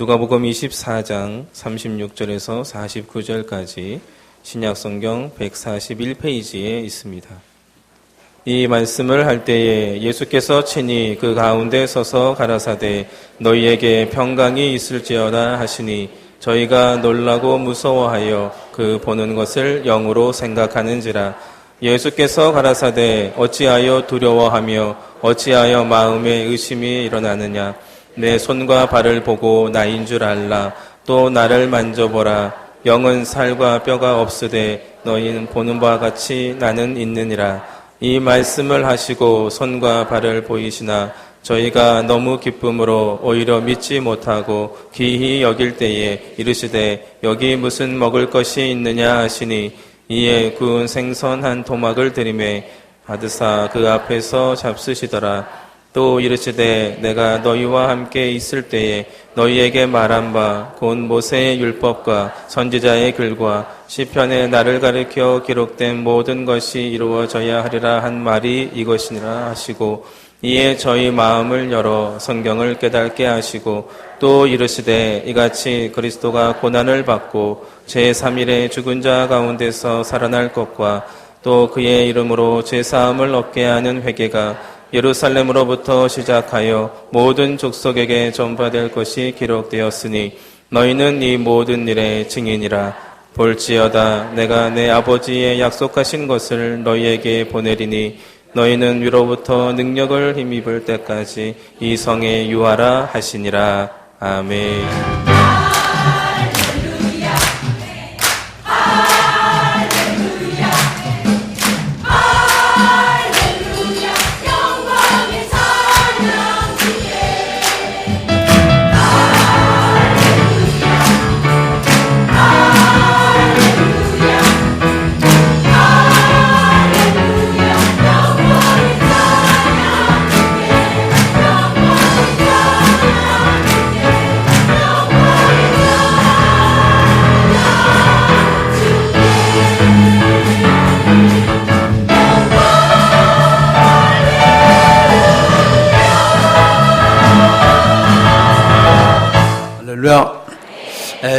누가복음 24장 36절에서 49절까지 신약성경 141페이지에 있습니다. 이 말씀을 할 때에 예수께서 친히 그 가운데 서서 가라사대 너희에게 평강이 있을지어다 하시니 저희가 놀라고 무서워하여 그 보는 것을 영으로 생각하는지라. 예수께서 가라사대 어찌하여 두려워하며 어찌하여 마음에 의심이 일어나느냐. 내 손과 발을 보고 나인 줄 알라. 또 나를 만져보라. 영은 살과 뼈가 없으되 너희는 보는 바와 같이 나는 있느니라. 이 말씀을 하시고 손과 발을 보이시나 저희가 너무 기쁨으로 오히려 믿지 못하고 기히 여길 때에 이르시되 여기 무슨 먹을 것이 있느냐 하시니 이에 구운 생선 한 토막을 들이매 받으사 그 앞에서 잡수시더라. 또 이르시되 내가 너희와 함께 있을 때에 너희에게 말한 바 곧 모세의 율법과 선지자의 글과 시편에 나를 가리켜 기록된 모든 것이 이루어져야 하리라 한 말이 이것이니라 하시고 이에 저희 마음을 열어 성경을 깨닫게 하시고 또 이르시되 이같이 그리스도가 고난을 받고 제3일에 죽은 자 가운데서 살아날 것과 또 그의 이름으로 제사함을 얻게 하는 회개가 예루살렘으로부터 시작하여 모든 족속에게 전파될 것이 기록되었으니 너희는 이 모든 일의 증인이라. 볼지어다 내가 내 아버지의 약속하신 것을 너희에게 보내리니 너희는 위로부터 능력을 힘입을 때까지 이 성에 유하라 하시니라. 아멘.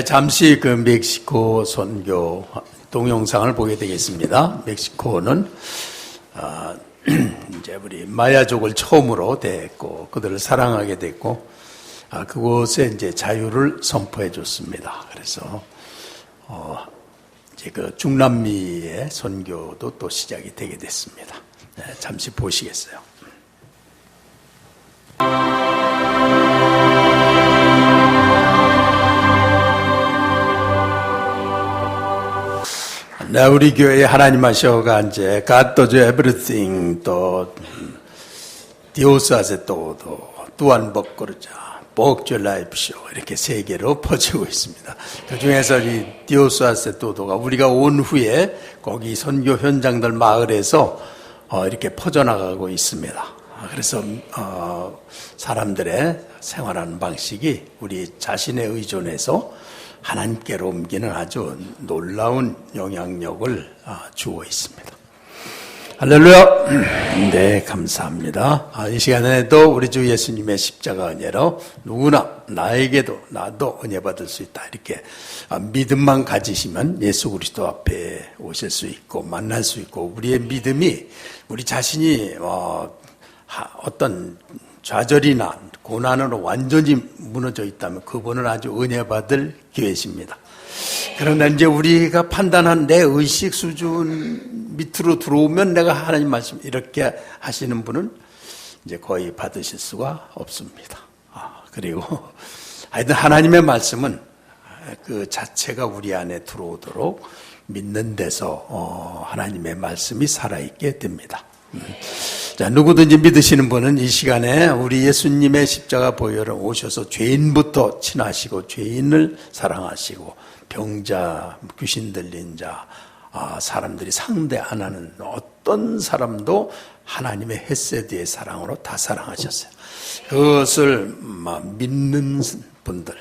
잠시 그 멕시코 선교 동영상을 보게 되겠습니다. 멕시코는 이제 우리 마야족을 처음으로 대했고 그들을 사랑하게 됐고 그곳에 이제 자유를 선포해 줬습니다. 그래서 이제 그 중남미의 선교도 또 시작이 되게 됐습니다. 잠시 보시겠어요? 네, 우리 교회에 하나님 하셔가 이제 God does everything 또 Dios hace todo 또한 먹거르자 먹줄 라이프쇼 이렇게 세 개로 퍼지고 있습니다. 그 중에서 이 Dios hace todo가 우리가 온 후에 거기 선교 현장들 마을에서 이렇게 퍼져나가고 있습니다. 그래서 사람들의 생활하는 방식이 우리 자신의 의존에서 하나님께로 옮기는 아주 놀라운 영향력을 주고 있습니다. 할렐루야. 네, 감사합니다. 이 시간에도 우리 주 예수님의 십자가 은혜로 누구나 나에게도 나도 은혜 받을 수 있다. 이렇게 믿음만 가지시면 예수 그리스도 앞에 오실 수 있고 만날 수 있고 우리의 믿음이 우리 자신이 어떤 좌절이나 고난으로 완전히 무너져 있다면 그분은 아주 은혜 받을 기회십니다. 그러나 이제 우리가 판단한 내 의식 수준 밑으로 들어오면 내가 하나님 말씀 이렇게 하시는 분은 이제 거의 받으실 수가 없습니다. 그리고 하여튼 하나님의 말씀은 그 자체가 우리 안에 들어오도록 믿는 데서 하나님의 말씀이 살아있게 됩니다. 자, 누구든지 믿으시는 분은 이 시간에 우리 예수님의 십자가 보혈을 오셔서 죄인부터 친하시고 죄인을 사랑하시고 병자, 귀신 들린 자, 사람들이 상대 안 하는 어떤 사람도 하나님의 헤세드의 사랑으로 다 사랑하셨어요. 그것을 믿는 분들,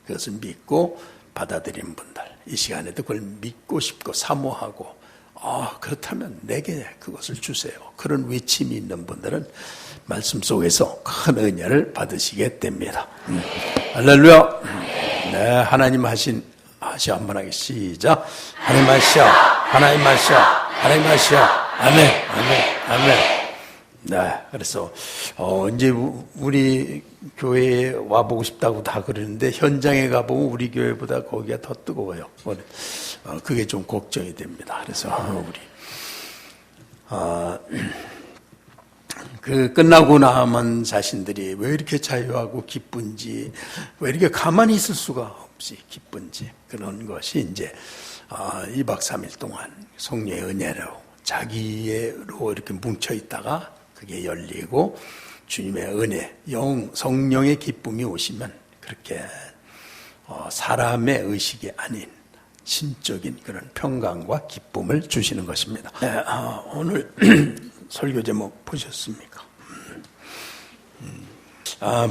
그것을 믿고 받아들인 분들, 이 시간에도 그걸 믿고 싶고 사모하고 그렇다면 내게 그것을 주세요. 그런 외침이 있는 분들은 말씀 속에서 큰 은혜를 받으시게 됩니다. 할렐루야. 네, 하나님 하시 한번 하기 시작. 하나님 하시오, 하나님 하시오, 하나님 하시오. 아멘, 아멘, 아멘. 네, 그래서 이제 우리 교회에 와보고 싶다고 다 그러는데 현장에 가보면 우리 교회보다 거기가 더 뜨거워요. 그게 좀 걱정이 됩니다. 그래서 그 끝나고 나면 자신들이 왜 이렇게 자유하고 기쁜지, 왜 이렇게 가만히 있을 수가 없이 기쁜지, 그런 것이 이제 2박 3일 동안 성령의 은혜로 자기로 이렇게 뭉쳐 있다가 그게 열리고 주님의 은혜, 성령의 기쁨이 오시면 그렇게 사람의 의식이 아닌 신적인 그런 평강과 기쁨을 주시는 것입니다. 네, 오늘 설교 제목 보셨습니까?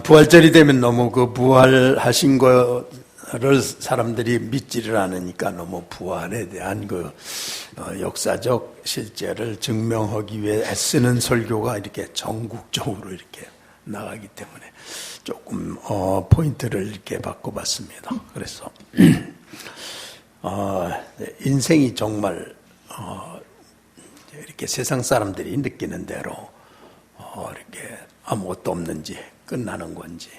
부활절이 되면 너무 그 부활하신 거를 사람들이 믿지를 않으니까 너무 부활에 대한 그 역사적 실제를 증명하기 위해 애쓰는 설교가 이렇게 전국적으로 이렇게 나가기 때문에 조금 포인트를 이렇게 바꿔봤습니다. 그래서 인생이 정말 이렇게 세상 사람들이 느끼는 대로 이렇게 아무것도 없는지 끝나는 건지,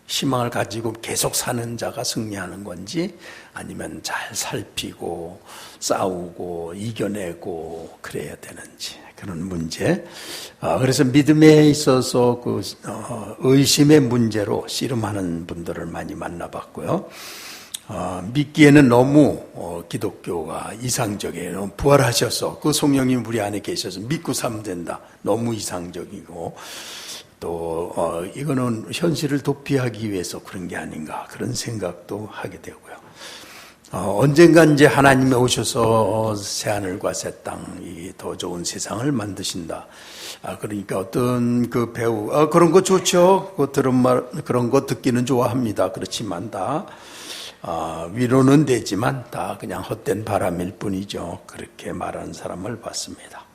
희망을 가지고 계속 사는 자가 승리하는 건지, 아니면 잘 살피고 싸우고 이겨내고 그래야 되는지, 그런 문제. 그래서 믿음에 있어서 그 의심의 문제로 씨름하는 분들을 많이 만나봤고요. 믿기에는 너무 기독교가 이상적이에요. 부활하셔서 그 성령님 우리 안에 계셔서 믿고 살면 된다. 너무 이상적이고, 또 이거는 현실을 도피하기 위해서 그런 게 아닌가, 그런 생각도 하게 되고요. 언젠간 이제 하나님이 오셔서 새하늘과 새 땅이 더 좋은 세상을 만드신다. 그러니까 어떤 그 배우 그런 거 좋죠. 그 들은 말 그런 거 듣기는 좋아합니다. 그렇지만 다 위로는 되지만 다 그냥 헛된 바람일 뿐이죠. 그렇게 말하는 사람을 봤습니다.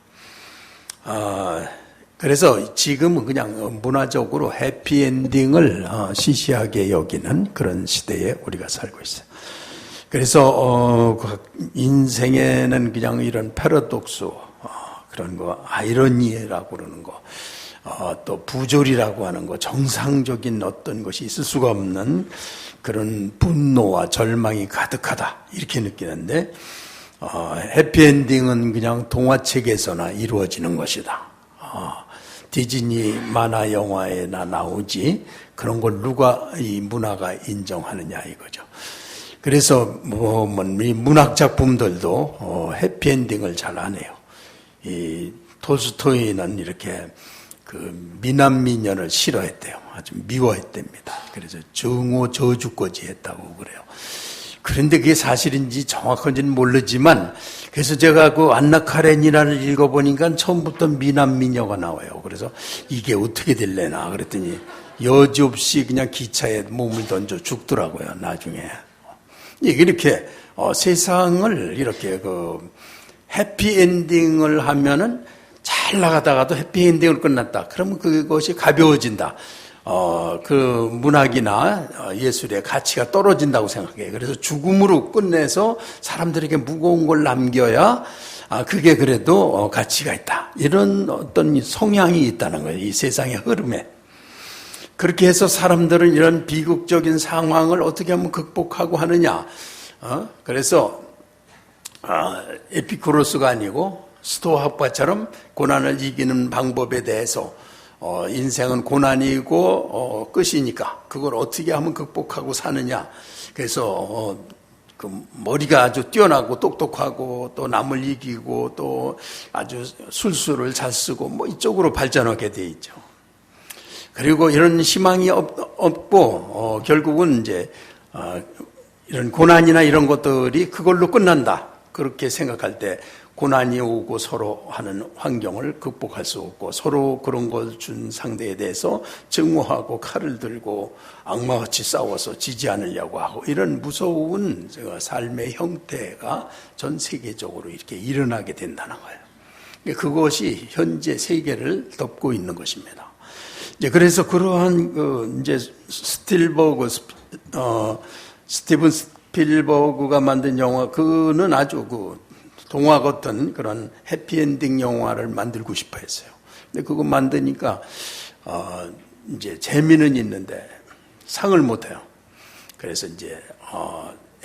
그래서 지금은 그냥 문화적으로 해피엔딩을 시시하게 여기는 그런 시대에 우리가 살고 있어요. 그래서 인생에는 그냥 이런 패러독스, 그런 거, 아이러니라고 그러는 거, 또 부조리라고 하는 거, 정상적인 어떤 것이 있을 수가 없는 그런 분노와 절망이 가득하다, 이렇게 느끼는데, 해피엔딩은 그냥 동화책에서나 이루어지는 것이다. 디즈니 만화 영화에나 나오지 그런 걸 누가 이 문화가 인정하느냐 이거죠. 그래서 이 문학 작품들도 해피엔딩을 잘 안 해요. 이 톨스토이는 이렇게 그 미남 미녀를 싫어했대요. 아주 미워했답니다. 그래서 증오 저주까지 했다고 그래요. 그런데 그게 사실인지 정확한지는 모르지만, 그래서 제가 그 안나 카레니나를 읽어보니까 처음부터 미남 미녀가 나와요. 그래서 이게 어떻게 될래나 그랬더니 여지없이 그냥 기차에 몸을 던져 죽더라고요, 나중에. 이렇게 세상을 이렇게 그 해피엔딩을 하면은 잘 나가다가도 해피엔딩으로 끝났다. 그러면 그것이 가벼워진다. 그 문학이나 예술의 가치가 떨어진다고 생각해요. 그래서 죽음으로 끝내서 사람들에게 무거운 걸 남겨야 그게 그래도 가치가 있다. 이런 어떤 성향이 있다는 거예요. 이 세상의 흐름에. 그렇게 해서 사람들은 이런 비극적인 상황을 어떻게 하면 극복하고 하느냐. 그래서 에피쿠로스가 아니고 스토아 학파처럼 고난을 이기는 방법에 대해서 인생은 고난이고 끝이니까 그걸 어떻게 하면 극복하고 사느냐. 그래서 그 머리가 아주 뛰어나고 똑똑하고 또 남을 이기고 또 아주 술수를 잘 쓰고 뭐 이쪽으로 발전하게 돼 있죠. 그리고 이런 희망이 없고 결국은 이제 이런 고난이나 이런 것들이 그걸로 끝난다. 그렇게 생각할 때 고난이 오고 서로 하는 환경을 극복할 수 없고 서로 그런 걸 준 상대에 대해서 증오하고 칼을 들고 악마같이 싸워서 지지 않으려고 하고 이런 무서운 삶의 형태가 전 세계적으로 이렇게 일어나게 된다는 거예요. 그것이 현재 세계를 덮고 있는 것입니다. 이제 그래서 그러한 이제 스티븐 스필버그가 만든 영화, 그는 아주 동화 같은 그런 해피엔딩 영화를 만들고 싶어 했어요. 근데 그거 만드니까, 이제 재미는 있는데 상을 못 해요. 그래서 이제,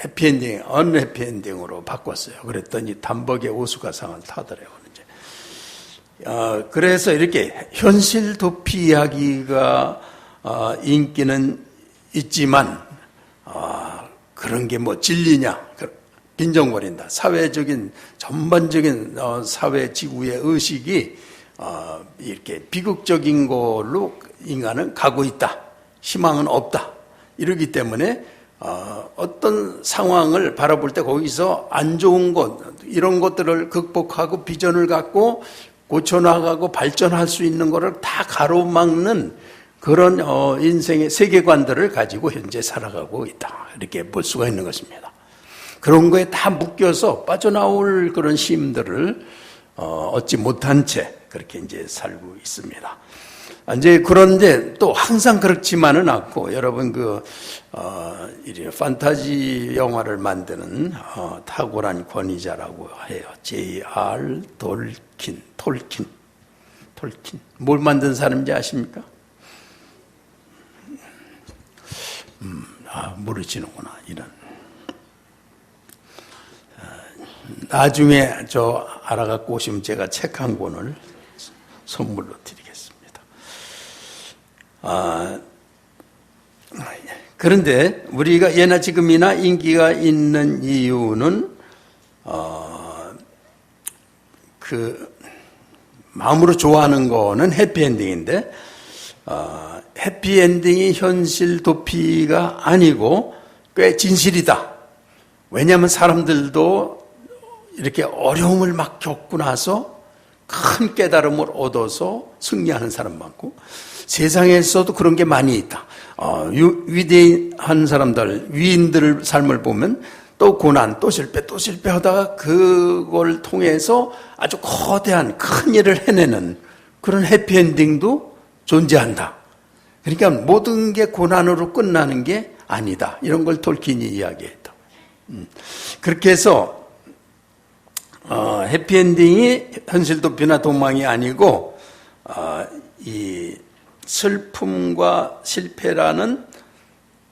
해피엔딩, 언해피엔딩으로 바꿨어요. 그랬더니 단벅에 오스카상을 타더라고요. 이제. 그래서 이렇게 현실 도피 이야기가, 인기는 있지만, 그런 게 뭐 진리냐, 빈정거린다. 사회적인, 전반적인 사회 지구의 의식이 이렇게 비극적인 걸로 인간은 가고 있다. 희망은 없다. 이러기 때문에 어떤 상황을 바라볼 때 거기서 안 좋은 것, 이런 것들을 극복하고 비전을 갖고 고쳐나가고 발전할 수 있는 것을 다 가로막는 그런 인생의 세계관들을 가지고 현재 살아가고 있다. 이렇게 볼 수가 있는 것입니다. 그런 거에 다 묶여서 빠져나올 그런 힘들을 얻지 못한 채 그렇게 이제 살고 있습니다. 이제 그런데 또 항상 그렇지만은 않고, 여러분 이 판타지 영화를 만드는 탁월한 권위자라고 해요. J.R. 톨킨. 뭘 만든 사람인지 아십니까? 모르시는구나. 이런. 나중에 저 알아갖고 오시면 제가 책 한 권을 선물로 드리겠습니다. 그런데 우리가 예나 지금이나 인기가 있는 이유는 마음으로 좋아하는 거는 해피엔딩인데, 해피엔딩이 현실 도피가 아니고 꽤 진실이다. 왜냐하면 사람들도 이렇게 어려움을 막 겪고 나서 큰 깨달음을 얻어서 승리하는 사람 많고, 세상에서도 그런 게 많이 있다. 위대한 사람들, 위인들의 삶을 보면 또 고난, 또 실패하다가 그걸 통해서 아주 거대한 큰 일을 해내는 그런 해피엔딩도 존재한다. 그러니까 모든 게 고난으로 끝나는 게 아니다. 이런 걸 톨킨이 이야기했다. 그렇게 해서 해피엔딩이 현실 도피나 도망이 아니고 이 슬픔과 실패라는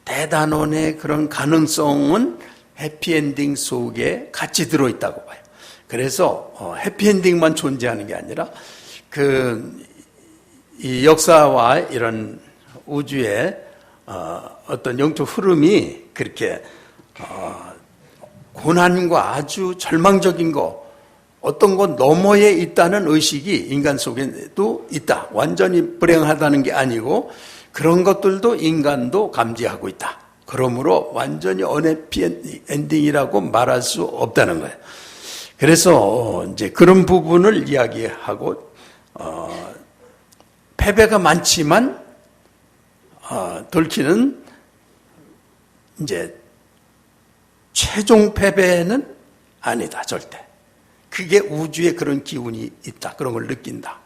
대단원의 그런 가능성은 해피엔딩 속에 같이 들어있다고 봐요. 그래서 해피엔딩만 존재하는 게 아니라 이 역사와 이런 우주의 어떤 영적 흐름이 그렇게 고난과 아주 절망적인 거, 어떤 것 너머에 있다는 의식이 인간 속에도 있다. 완전히 불행하다는 게 아니고 그런 것들도 인간도 감지하고 있다. 그러므로 완전히 언해피 엔딩이라고 말할 수 없다는 거예요. 그래서 이제 그런 부분을 이야기하고, 패배가 많지만 톨킨은 이제 최종 패배는 아니다, 절대. 그게 우주에 그런 기운이 있다, 그런 걸 느낀다.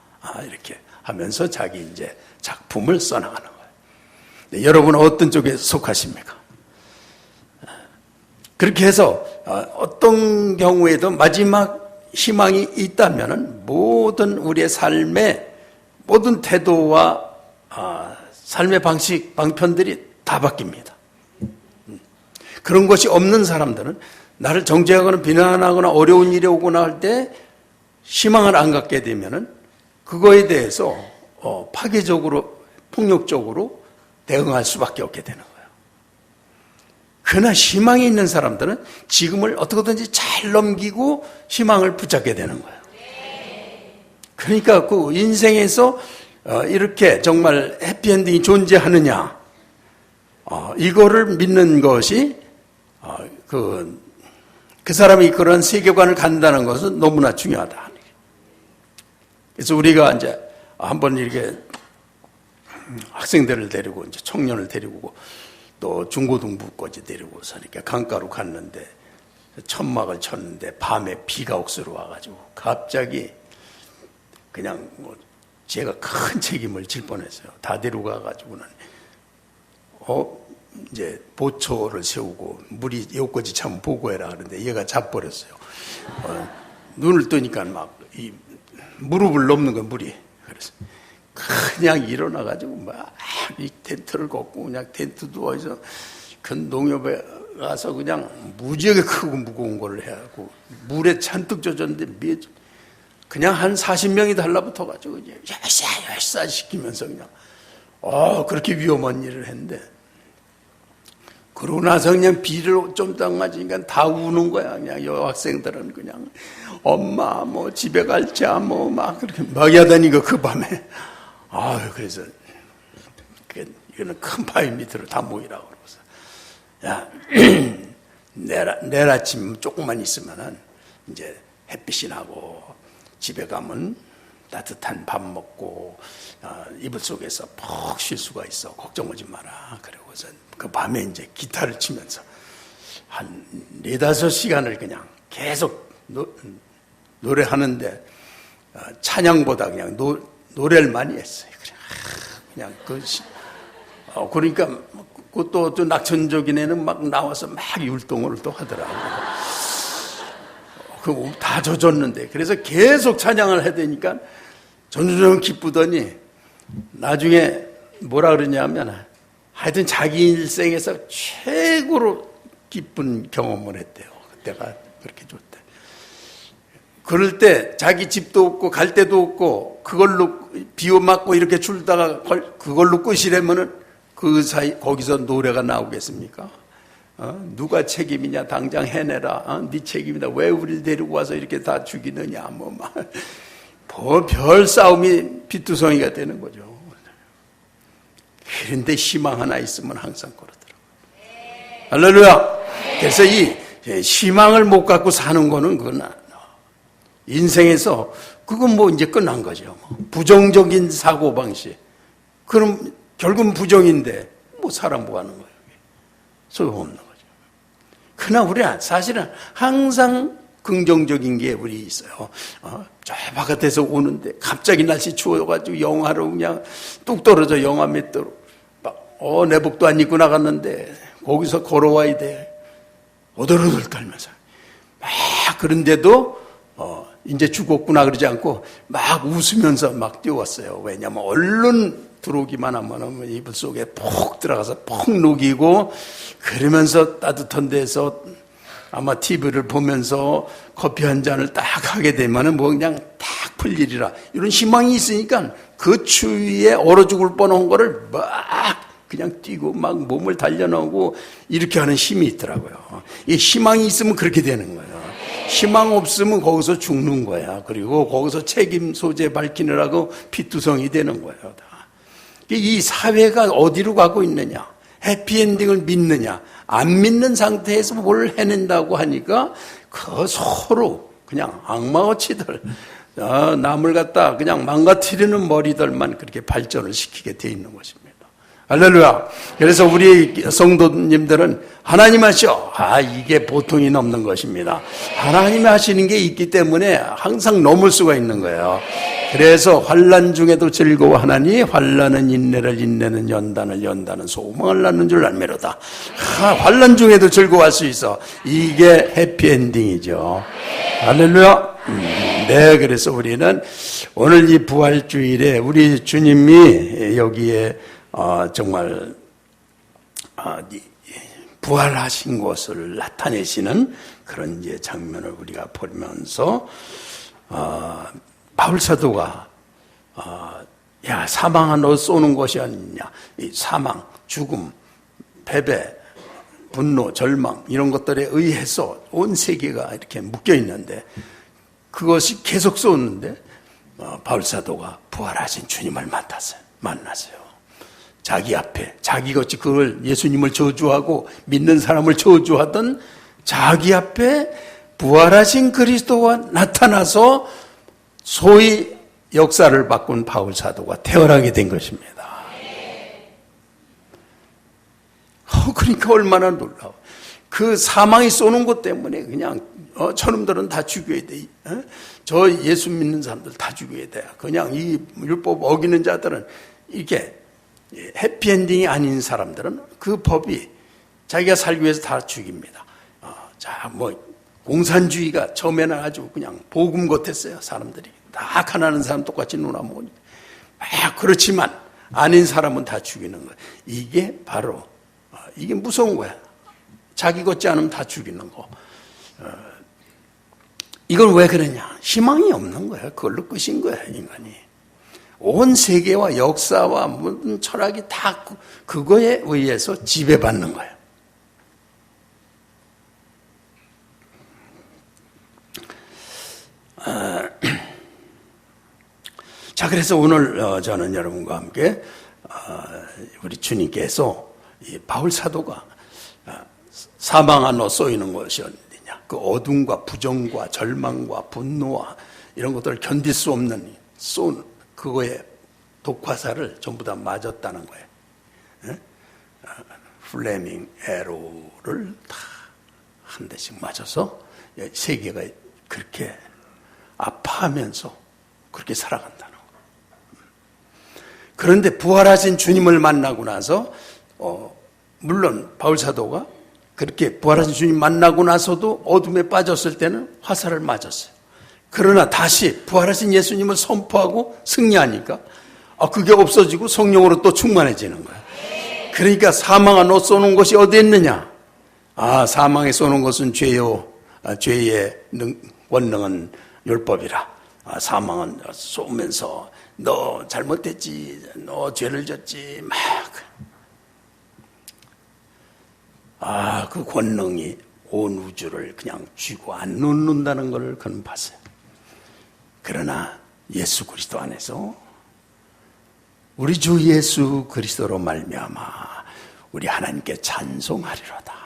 이렇게 하면서 자기 이제 작품을 써나가는 거예요. 네, 여러분은 어떤 쪽에 속하십니까? 그렇게 해서 어떤 경우에도 마지막 희망이 있다면은 모든 우리의 삶의 모든 태도와 삶의 방식, 방편들이 다 바뀝니다. 그런 것이 없는 사람들은 나를 정죄하거나 비난하거나 어려운 일이 오거나 할 때 희망을 안 갖게 되면은 그거에 대해서 파괴적으로, 폭력적으로 대응할 수밖에 없게 되는 거예요. 그러나 희망이 있는 사람들은 지금을 어떻게든지 잘 넘기고 희망을 붙잡게 되는 거예요. 그러니까 그 인생에서 이렇게 정말 해피엔딩이 존재하느냐, 이거를 믿는 것이 그 사람이 그런 세계관을 갖는다는 것은 너무나 중요하다. 그래서 우리가 이제 한번 이렇게 학생들을 데리고 이제 청년을 데리고 또 중고등부까지 데리고서 이렇게 강가로 갔는데 천막을 쳤는데 밤에 비가 억수로 와가지고 갑자기 그냥 제가 큰 책임을 질 뻔했어요. 다 데려가가지고는 이제 보초를 세우고 물이 여기까지 차면 보고해라 하는데 얘가 잡버렸어요. 눈을 뜨니까 막 이 무릎을 넘는 거 물이. 그래서 그냥 일어나가지고 막 이 텐트를 걷고 그냥 텐트 두어서 큰 농협에 가서 그냥 무지하게 크고 무거운 걸 해하고 물에 잔뜩 젖었는데 그냥 한 40명이 달라붙어가지고 열사 시키면서 그냥 그렇게 위험한 일을 했는데 그러고 나서 그냥 비를 좀 딱 맞으니까 다 우는 거야. 그냥 여학생들은 그냥 엄마 뭐 집에 갈자 뭐 막 그렇게 막 하다니까 그 밤에 그래서 이거는 큰 바위 밑으로 다 모이라고 그러고서 야 내일 아침 조금만 있으면은 이제 햇빛이 나고 집에 가면 따뜻한 밥 먹고 이불 속에서 푹 쉴 수가 있어. 걱정하지 마라. 그러고서 그 밤에 이제 기타를 치면서 한 4-5시간을 그냥 계속 노래하는데 찬양보다 그냥 노래를 많이 했어요. 그냥 그러니까 또 낙천적인 애는 막 나와서 막 율동을 또 하더라고요. 다 젖었는데 그래서 계속 찬양을 해야 되니까 전주전 기쁘더니 나중에 뭐라 그러냐면 하여튼 자기 일생에서 최고로 기쁜 경험을 했대요. 그때가 그렇게 좋대. 그럴 때 자기 집도 없고 갈 데도 없고 그걸로 비워 맞고 이렇게 줄다가 그걸로 끝이라면은 그 사이 거기서 노래가 나오겠습니까? 누가 책임이냐 당장 해내라. 네 책임이다. 왜 우리를 데리고 와서 이렇게 다 죽이느냐 별 싸움이 피투성이가 되는 거죠. 그런데 희망 하나 있으면 항상 그러더라고요. 할렐루야. 그래서 이 희망을 못 갖고 사는 거는 그건 인생에서 그건 뭐 이제 끝난 거죠. 부정적인 사고방식. 그럼 결국은 부정인데 뭐 사람 뭐 하는 거예요? 소용없는 거죠. 그러나 우리는 사실은 항상 긍정적인 게 우리 있어요. 저 바깥에서 오는데 갑자기 날씨 추워가지고 영하로 그냥 뚝 떨어져 영하 몇 도로 내복도 안 입고 나갔는데 거기서 걸어와야 돼. 오돌오돌 떨면서 막 그런데도 이제 죽었구나 그러지 않고 막 웃으면서 막 뛰어왔어요. 왜냐하면 얼른 들어오기만 하면 이불 속에 푹 들어가서 푹 녹이고 그러면서 따뜻한 데서 아마 TV를 보면서 커피 한 잔을 딱 하게 되면은 뭐 그냥 딱 풀리리라. 이런 희망이 있으니까 그 추위에 얼어 죽을 뻔한 거를 막 그냥 뛰고 막 몸을 달려나오고 이렇게 하는 힘이 있더라고요. 이 희망이 있으면 그렇게 되는 거예요. 희망 없으면 거기서 죽는 거야. 그리고 거기서 책임 소재 밝히느라고 피투성이 되는 거예요. 다. 이 사회가 어디로 가고 있느냐? 해피엔딩을 믿느냐? 안 믿는 상태에서 뭘 해낸다고 하니까 그 서로 그냥 악마어치들 남을 갖다 그냥 망가뜨리는 머리들만 그렇게 발전을 시키게 돼 있는 것입니다. 할렐루야. 그래서 우리 성도님들은 하나님 하시오. 이게 보통이 넘는 것입니다. 하나님이 하시는 게 있기 때문에 항상 넘을 수가 있는 거예요. 그래서 환난 중에도 즐거워하나니 환난은 인내를 인내는 연단을 연단은 소망을 낳는 줄 알미로다. 환난 중에도 즐거워할 수 있어. 이게 해피엔딩이죠. 할렐루야. 네, 그래서 우리는 오늘 이 부활주일에 우리 주님이 여기에 정말 부활하신 것을 나타내시는 그런 이제 장면을 우리가 보면서 바울 사도가 야 사망아 너 쏘는 것이 아니냐. 이 사망, 죽음, 패배, 분노, 절망 이런 것들에 의해서 온 세계가 이렇게 묶여 있는데 그것이 계속 쏘는데 바울 사도가 부활하신 주님을 만났어요. 자기 앞에 자기같이 그걸 예수님을 저주하고 믿는 사람을 저주하던 자기 앞에 부활하신 그리스도가 나타나서 소위 역사를 바꾼 바울 사도가 태어나게 된 것입니다. 그러니까 얼마나 놀라워. 그 사망이 쏘는 것 때문에 그냥 저놈들은 다 죽여야 돼. 저 예수 믿는 사람들 다 죽여야 돼. 그냥 이 율법 어기는 자들은 이게 해피엔딩이 아닌 사람들은 그 법이 자기가 살기 위해서 다 죽입니다. 자, 공산주의가 처음에는 아주 그냥 복음 같았어요. 사람들이 다 가난한 사람 똑같이 누나 먹으니까. 그렇지만 아닌 사람은 다 죽이는 거예요. 이게 바로 이게 무서운 거야. 자기 것지 않으면 다 죽이는 거. 이걸 왜 그러냐? 희망이 없는 거야. 그걸로 끝인 거야, 인간이. 온 세계와 역사와 모든 철학이 다 그거에 의해서 지배받는 거야. 자, 그래서 오늘 저는 여러분과 함께 우리 주님께서 이 바울 사도가 사망 안으로 쏘이는 것이 어디냐? 그 어둠과 부정과 절망과 분노와 이런 것들을 견딜 수 없는 그거의 독화살을 전부 다 맞았다는 거예요. 플레밍 에로를 다 한 대씩 맞아서 세계가 그렇게 아파하면서 그렇게 살아간다는 거예요. 그런데 부활하신 주님을 만나고 나서 물론 바울 사도가 그렇게 부활하신 주님 만나고 나서도 어둠에 빠졌을 때는 화살을 맞았어요. 그러나 다시 부활하신 예수님을 선포하고 승리하니까 그게 없어지고 성령으로 또 충만해지는 거야. 그러니까 사망 안으로 쏘는 것이 어디 있느냐? 사망에 쏘는 것은 죄의 원능은 율법이라. 사망은 쏘면서 너 잘못했지, 너 죄를 졌지, 그 권능이 온 우주를 그냥 쥐고 안 놓는다는 걸 그는 봤어요. 그러나 예수 그리스도 안에서 우리 주 예수 그리스도로 말미암아 우리 하나님께 찬송하리로다.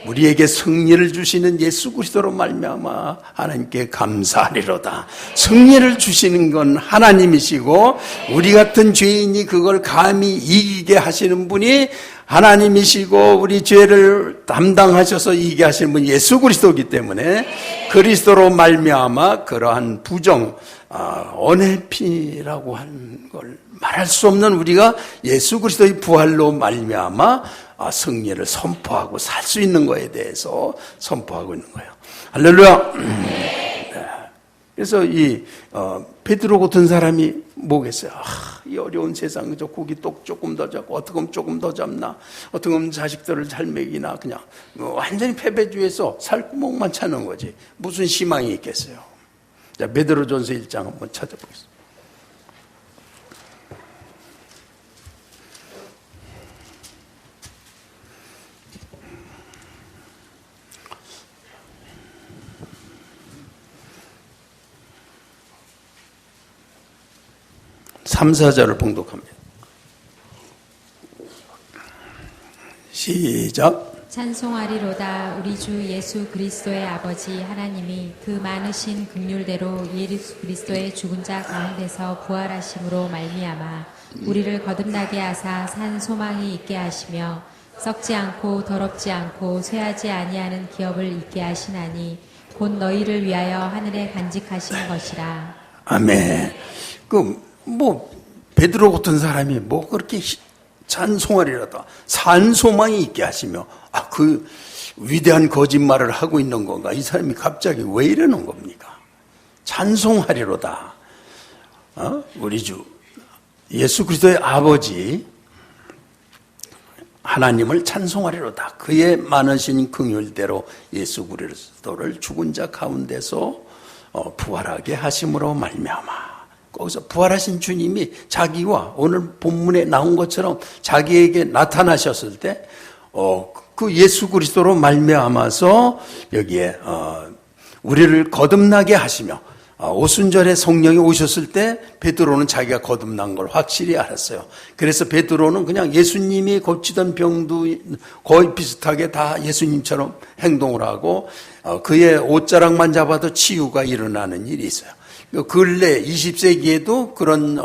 우리에게 승리를 주시는 예수 그리스도로 말미암아 하나님께 감사하리로다. 승리를 주시는 건 하나님이시고 우리 같은 죄인이 그걸 감히 이기게 하시는 분이 하나님이시고 우리 죄를 담당하셔서 이기게 하시는 분이 예수 그리스도이기 때문에 그리스도로 말미암아 그러한 부정 언해피라고 하는 걸 말할 수 없는 우리가 예수 그리스도의 부활로 말미암아 승리를 선포하고 살 수 있는 거에 대해서 선포하고 있는 거예요. 할렐루야. 네. 그래서 이 베드로 같은 사람이 뭐겠어요? 이 어려운 세상 그저 고기 똑 조금 더 잡고 어떻게 하면 조금 더 잡나, 어떻게 하면 자식들을 잘 먹이나, 그냥 완전히 패배주의에서 살구멍만 찾는 거지 무슨 희망이 있겠어요. 자, 베드로전서 1장 한번 찾아보겠습니다. (3, 4절을) 봉독합니다. 시작. 찬송하리로다. 우리 주 예수 그리스도의 아버지 하나님이 그 많으신 긍휼대로 예수 그리스도의 죽은 자 가운데서 부활하심으로 말미암아 우리를 거듭나게 하사 산 소망이 있게 하시며 썩지 않고 더럽지 않고 쇠하지 아니하는 기업을 있게 하시나니 곧 너희를 위하여 하늘에 간직하신 것이라. 아멘. 베드로 같은 사람이 그렇게 찬송하리라다. 산 소망이 있게 하시며, 그 위대한 거짓말을 하고 있는 건가? 이 사람이 갑자기 왜 이러는 겁니까? 찬송하리로다. 우리 주 예수 그리스도의 아버지 하나님을 찬송하리로다. 그의 많으신 긍휼대로 예수 그리스도를 죽은 자 가운데서 부활하게 하심으로 말미암아. 거기서 부활하신 주님이 자기와 오늘 본문에 나온 것처럼 자기에게 나타나셨을 때 그 예수 그리스도로 말미암아서 여기에 우리를 거듭나게 하시며 오순절에 성령이 오셨을 때 베드로는 자기가 거듭난 걸 확실히 알았어요. 그래서 베드로는 그냥 예수님이 고치던 병도 거의 비슷하게 다 예수님처럼 행동을 하고 그의 옷자락만 잡아도 치유가 일어나는 일이 있어요. 근래 20세기에도 그런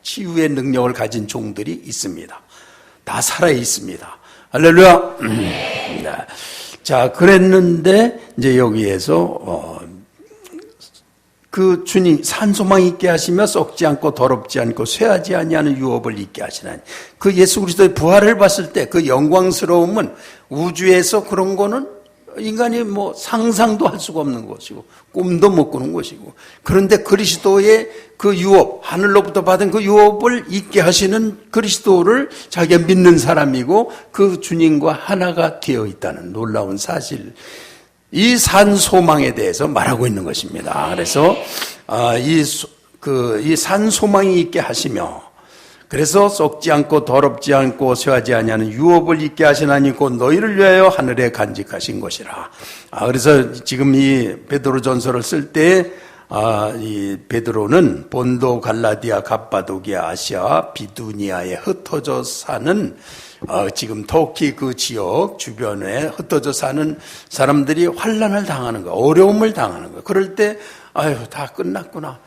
치유의 능력을 가진 종들이 있습니다. 다 살아 있습니다. 할렐루야. 네. 자, 그랬는데 이제 여기에서 그 주님 산소망 있게 하시며 썩지 않고 더럽지 않고 쇠하지 아니하는 유업을 있게 하시나니, 그 예수 그리스도의 부활을 봤을 때 그 영광스러움은 우주에서 그런 거는 인간이 뭐 상상도 할 수가 없는 것이고 꿈도 못 꾸는 것이고, 그런데 그리스도의 그 유업, 하늘로부터 받은 그 유업을 있게 하시는 그리스도를 자기가 믿는 사람이고 그 주님과 하나가 되어 있다는 놀라운 사실, 이 산 소망에 대해서 말하고 있는 것입니다. 그래서 이 산 소망이 있게 하시며, 그래서 썩지 않고 더럽지 않고 쇠하지 아니하는 유업을 있게 하시나니 곧 너희를 위하여 하늘에 간직하신 것이라. 그래서 지금 이 베드로전서를 쓸 때 이 베드로는 본도, 갈라디아, 갑바도기아, 아시아, 비두니아에 흩어져 사는 지금 터키 그 지역 주변에 흩어져 사는 사람들이 환난을 당하는 거, 어려움을 당하는 거. 그럴 때 아유, 다 끝났구나.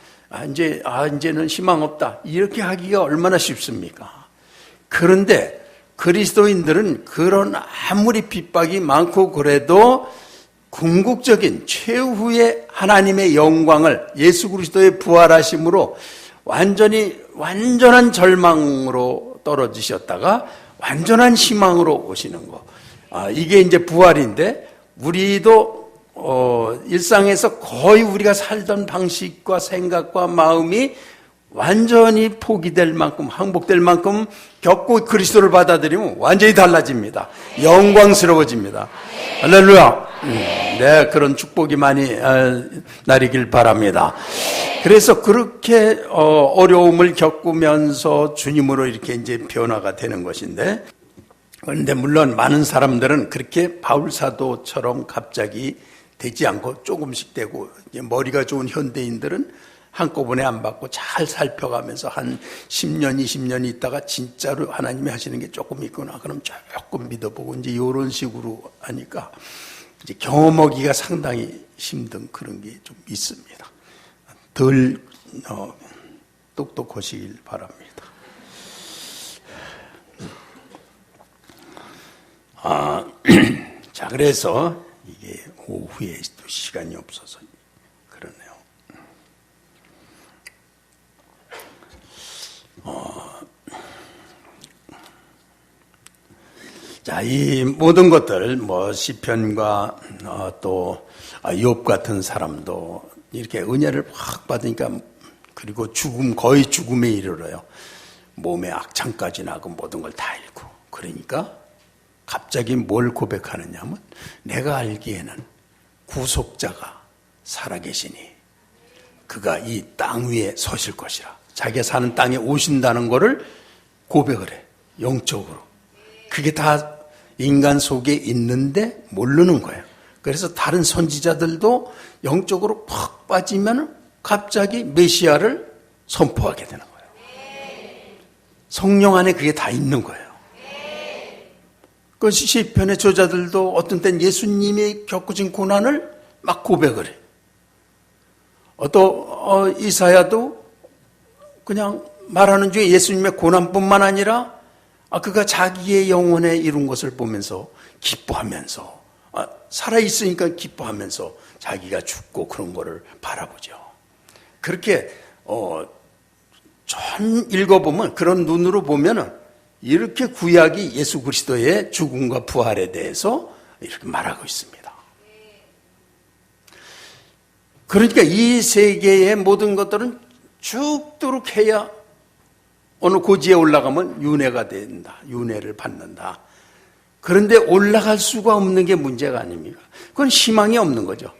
이제는 희망 없다. 이렇게 하기가 얼마나 쉽습니까? 그런데 그리스도인들은 그런 아무리 핍박이 많고 그래도 궁극적인 최후의 하나님의 영광을 예수 그리스도의 부활하심으로 완전한 절망으로 떨어지셨다가 완전한 희망으로 오시는 거. 이게 이제 부활인데, 우리도 일상에서 거의 우리가 살던 방식과 생각과 마음이 완전히 포기될 만큼, 항복될 만큼 겪고 그리스도를 받아들이면 완전히 달라집니다. 영광스러워집니다. 할렐루야. 네, 그런 축복이 많이 나리길 바랍니다. 그래서 그렇게 어려움을 겪으면서 주님으로 이렇게 이제 변화가 되는 것인데, 그런데 물론 많은 사람들은 그렇게 바울 사도처럼 갑자기 되지 않고 조금씩 되고, 머리가 좋은 현대인들은 한꺼번에 안 받고 잘 살펴가면서 한 10년, 20년 있다가 진짜로 하나님이 하시는 게 조금 있구나, 그럼 조금 믿어보고 이제 이런 식으로 하니까 이제 경험하기가 상당히 힘든 그런 게 좀 있습니다. 덜 똑똑하시길 바랍니다. 자, 그래서 이게 오후에 또 시간이 없어서 그러네요. 자, 이 모든 것들, 시편과 또 욥 같은 사람도 이렇게 은혜를 확 받으니까, 그리고 거의 죽음에 이르러요. 몸에 악창까지 나고 모든 걸 다 잃고, 그러니까 갑자기 뭘 고백하느냐면, 내가 알기에는 구속자가 살아계시니 그가 이 땅 위에 서실 것이라. 자기가 사는 땅에 오신다는 것을 고백을 해, 영적으로. 그게 다 인간 속에 있는데 모르는 거예요. 그래서 다른 선지자들도 영적으로 팍 빠지면 갑자기 메시아를 선포하게 되는 거예요. 성령 안에 그게 다 있는 거예요. 그 시편의 저자들도 어떤 땐 예수님이 겪으신 고난을 막 고백을 해. 또 이사야도 그냥 말하는 중에 예수님의 고난뿐만 아니라 그가 자기의 영혼에 이룬 것을 보면서 기뻐하면서, 살아있으니까 기뻐하면서 자기가 죽고 그런 거를 바라보죠. 그렇게 전 읽어보면, 그런 눈으로 보면은 이렇게 구약이 예수 그리스도의 죽음과 부활에 대해서 이렇게 말하고 있습니다. 그러니까 이 세계의 모든 것들은 죽도록 해야 어느 고지에 올라가면 윤회가 된다. 윤회를 받는다. 그런데 올라갈 수가 없는 게 문제가 아닙니까? 그건 희망이 없는 거죠.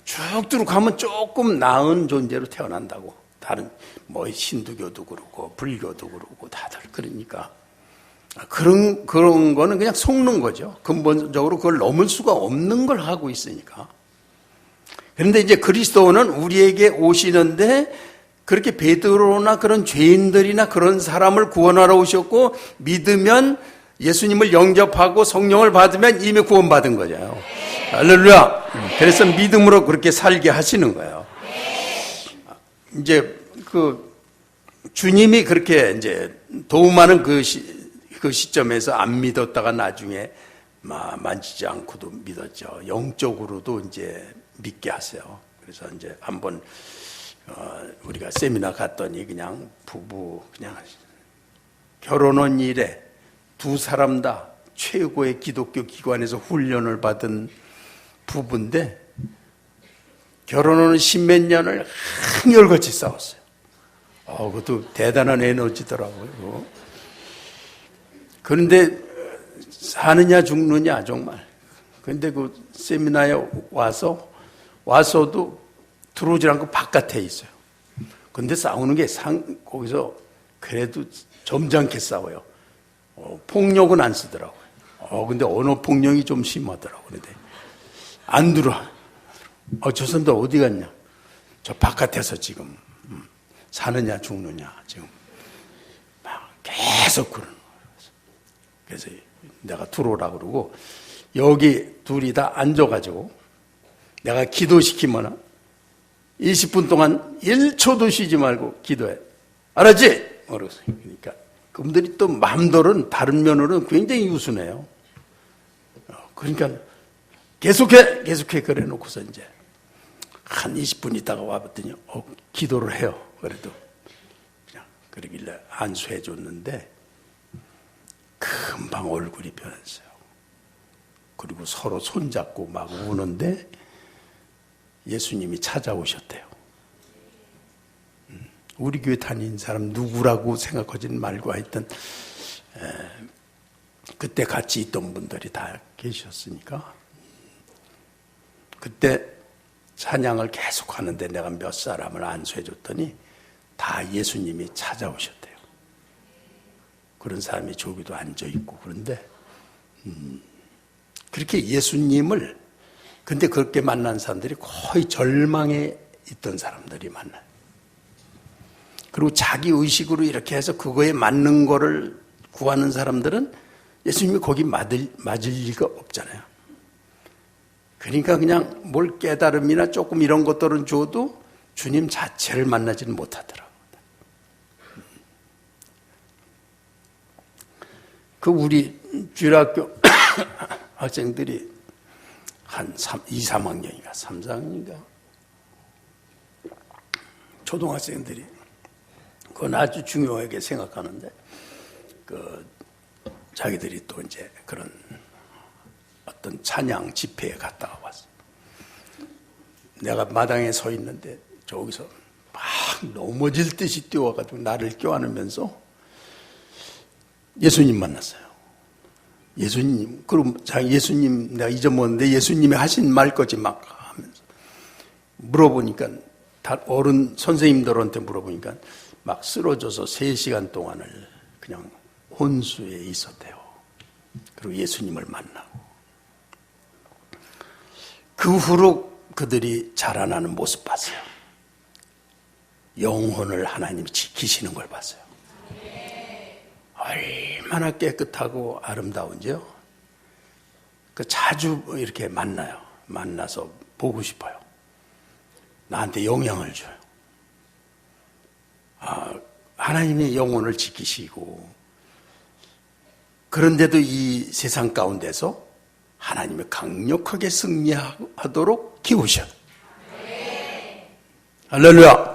죽도록 하면 조금 나은 존재로 태어난다고. 다른 힌두교도 그렇고 불교도 그렇고 다들 그러니까 그런 거는 그냥 속는 거죠. 근본적으로 그걸 넘을 수가 없는 걸 하고 있으니까. 그런데 이제 그리스도는 우리에게 오시는데, 그렇게 베드로나 그런 죄인들이나 그런 사람을 구원하러 오셨고, 믿으면 예수님을 영접하고 성령을 받으면 이미 구원받은 거죠. 할렐루야. 그래서 믿음으로 그렇게 살게 하시는 거예요. 이제 주님이 그렇게 이제 도움하는 그 시점에서 안 믿었다가 나중에 만지지 않고도 믿었죠. 영적으로도 이제 믿게 하세요. 그래서 이제 한번 우리가 세미나 갔더니 그냥 부부 그냥 결혼한 이래 두 사람 다 최고의 기독교 기관에서 훈련을 받은 부부인데 결혼은 십몇 년을 한결같이 싸웠어요. 그것도 대단한 에너지더라고요. 그런데 사느냐 죽느냐 정말. 그런데 그 세미나에 와서도 들어오질 않고 바깥에 있어요. 근데 싸우는 게 거기서 그래도 점잖게 싸워요. 폭력은 안 쓰더라고요. 근데 언어 폭력이 좀 심하더라고요. 근데 안 들어와. 저 사람들 어디 갔냐? 저 바깥에서 지금 사느냐 죽느냐 지금 막 계속 그러는 거예요. 그래서 내가 들어오라고 그러고 여기 둘이 다 앉아가지고 내가 기도시키면 20분 동안 1초도 쉬지 말고 기도해. 알았지? 그러니까 그분들이 또 마음들은 다른 면으로는 굉장히 유순해요. 그러니까 계속해 그래 놓고서 이제 한 20분 있다가 와봤더니 기도를 해요. 그래도 그냥 그러길래 안수해 줬는데 금방 얼굴이 변했어요. 그리고 서로 손잡고 막 우는데 예수님이 찾아오셨대요. 우리 교회 다니는 사람 누구라고 생각하지는 말고 하여튼 그때 같이 있던 분들이 다 계셨으니까 그때 찬양을 계속 하는데 내가 몇 사람을 안수해 줬더니 다 예수님이 찾아오셨대요. 그런 사람이 저기도 앉아있고 그런데 그렇게 예수님을 근데 그렇게 만난 사람들이 거의 절망에 있던 사람들이 만나요. 그리고 자기 의식으로 이렇게 해서 그거에 맞는 거를 구하는 사람들은 예수님이 거기 맞을 리가 없잖아요. 그러니까 그냥 뭘 깨달음이나 조금 이런 것들은 줘도 주님 자체를 만나지는 못하더라고요. 그 우리 주일학교 학생들이 한 2, 3학년인가 3, 4학년인가 초등학생들이 그건 아주 중요하게 생각하는데 자기들이 또 이제 그런 어떤 찬양 집회에 갔다가 왔어. 내가 마당에 서 있는데 저기서 막 넘어질 듯이 뛰어와가지고 나를 껴안으면서 예수님 만났어요. 예수님, 그럼 예수님 내가 잊어먹었는데 예수님이 하신 말 거지 막 하면서 물어보니까 어른 선생님들한테 물어보니까 막 쓰러져서 3시간 동안을 그냥 혼수에 있었대요. 그리고 예수님을 만나고 그 후로 그들이 자라나는 모습 봤어요. 영혼을 하나님이 지키시는 걸 봤어요. 얼마나 깨끗하고 아름다운지요. 자주 이렇게 만나요. 만나서 보고 싶어요. 나한테 영향을 줘요. 하나님이 영혼을 지키시고 그런데도 이 세상 가운데서 하나님이 강력하게 승리하도록 키우셔. 할렐루야.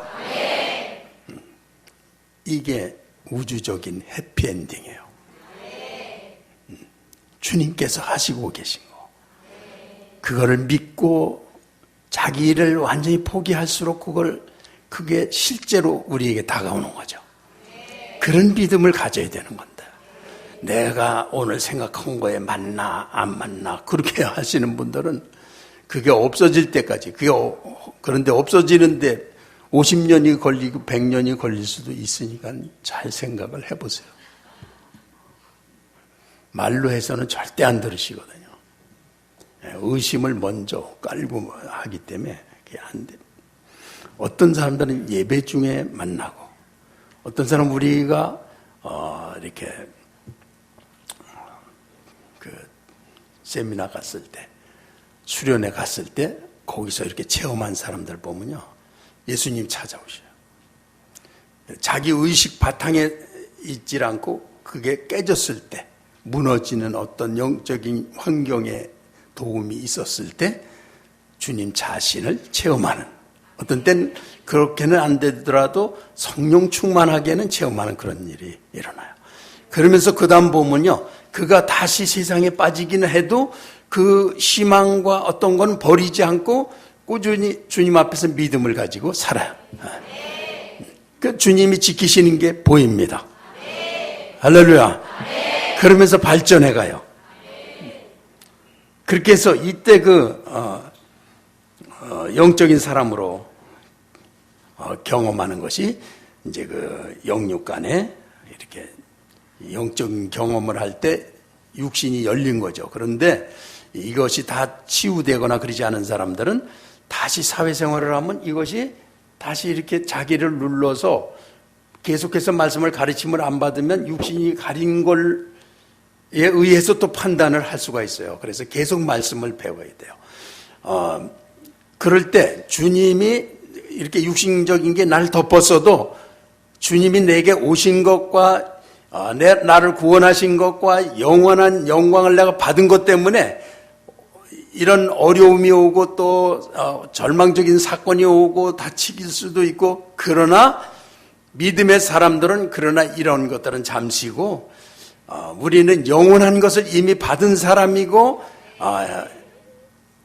이게 우주적인 해피엔딩이에요. 주님께서 하시고 계신 거. 그거를 믿고 자기 일을 완전히 포기할수록 그게 실제로 우리에게 다가오는 거죠. 그런 믿음을 가져야 되는 건데 내가 오늘 생각한 거에 맞나 안 맞나 그렇게 하시는 분들은 그게 없어질 때까지 그런데 없어지는데 50년이 걸리고 100년이 걸릴 수도 있으니까 잘 생각을 해보세요. 말로 해서는 절대 안 들으시거든요. 의심을 먼저 깔고 하기 때문에 그게 안 돼. 어떤 사람들은 예배 중에 만나고 어떤 사람은 우리가 이렇게 세미나 갔을 때 수련회 갔을 때 거기서 이렇게 체험한 사람들 보면요 예수님 찾아오셔요. 자기 의식 바탕에 있질 않고 그게 깨졌을 때 무너지는 어떤 영적인 환경에 도움이 있었을 때 주님 자신을 체험하는, 어떤 때는 그렇게는 안 되더라도 성령 충만하게는 체험하는 그런 일이 일어나요. 그러면서 그 다음 보면요, 그가 다시 세상에 빠지기는 해도 그 희망과 어떤 건 버리지 않고 꾸준히 주님 앞에서 믿음을 가지고 살아요. 그 주님이 지키시는 게 보입니다. 할렐루야. 그러면서 발전해 가요. 그렇게 해서 이때 영적인 사람으로 경험하는 것이 이제 그 영육 간에 이렇게 영적인 경험을 할 때 육신이 열린 거죠. 그런데 이것이 다 치유되거나 그러지 않은 사람들은 다시 사회생활을 하면 이것이 다시 이렇게 자기를 눌러서 계속해서 말씀을 가르침을 안 받으면 육신이 가린 걸에 의해서 또 판단을 할 수가 있어요. 그래서 계속 말씀을 배워야 돼요. 그럴 때 주님이 이렇게 육신적인 게 날 덮었어도 주님이 내게 오신 것과 나를 구원하신 것과 영원한 영광을 내가 받은 것 때문에 이런 어려움이 오고 또 절망적인 사건이 오고 다칠 수도 있고, 그러나 믿음의 사람들은 그러나 이런 것들은 잠시고 우리는 영원한 것을 이미 받은 사람이고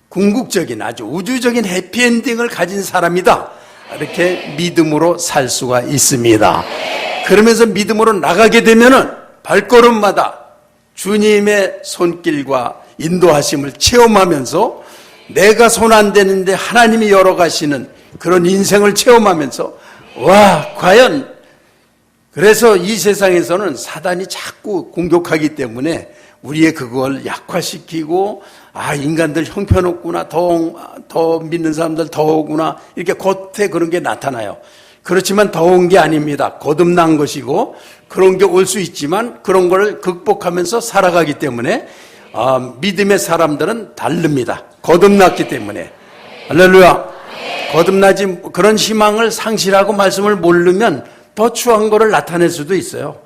궁극적인 아주 우주적인 해피엔딩을 가진 사람이다, 이렇게 믿음으로 살 수가 있습니다. 그러면서 믿음으로 나가게 되면은 발걸음마다 주님의 손길과 인도하심을 체험하면서 내가 손 안 대는데 하나님이 열어가시는 그런 인생을 체험하면서, 와, 과연, 그래서 이 세상에서는 사단이 자꾸 공격하기 때문에 우리의 그걸 약화시키고, 인간들 형편없구나, 더 믿는 사람들 더구나, 이렇게 겉에 그런 게 나타나요. 그렇지만 더운 게 아닙니다. 거듭난 것이고, 그런 게 올 수 있지만 그런 걸 극복하면서 살아가기 때문에 믿음의 사람들은 다릅니다. 거듭났기 때문에. 할렐루야. 거듭나지, 그런 희망을 상실하고 말씀을 모르면 더 추한 거를 나타낼 수도 있어요.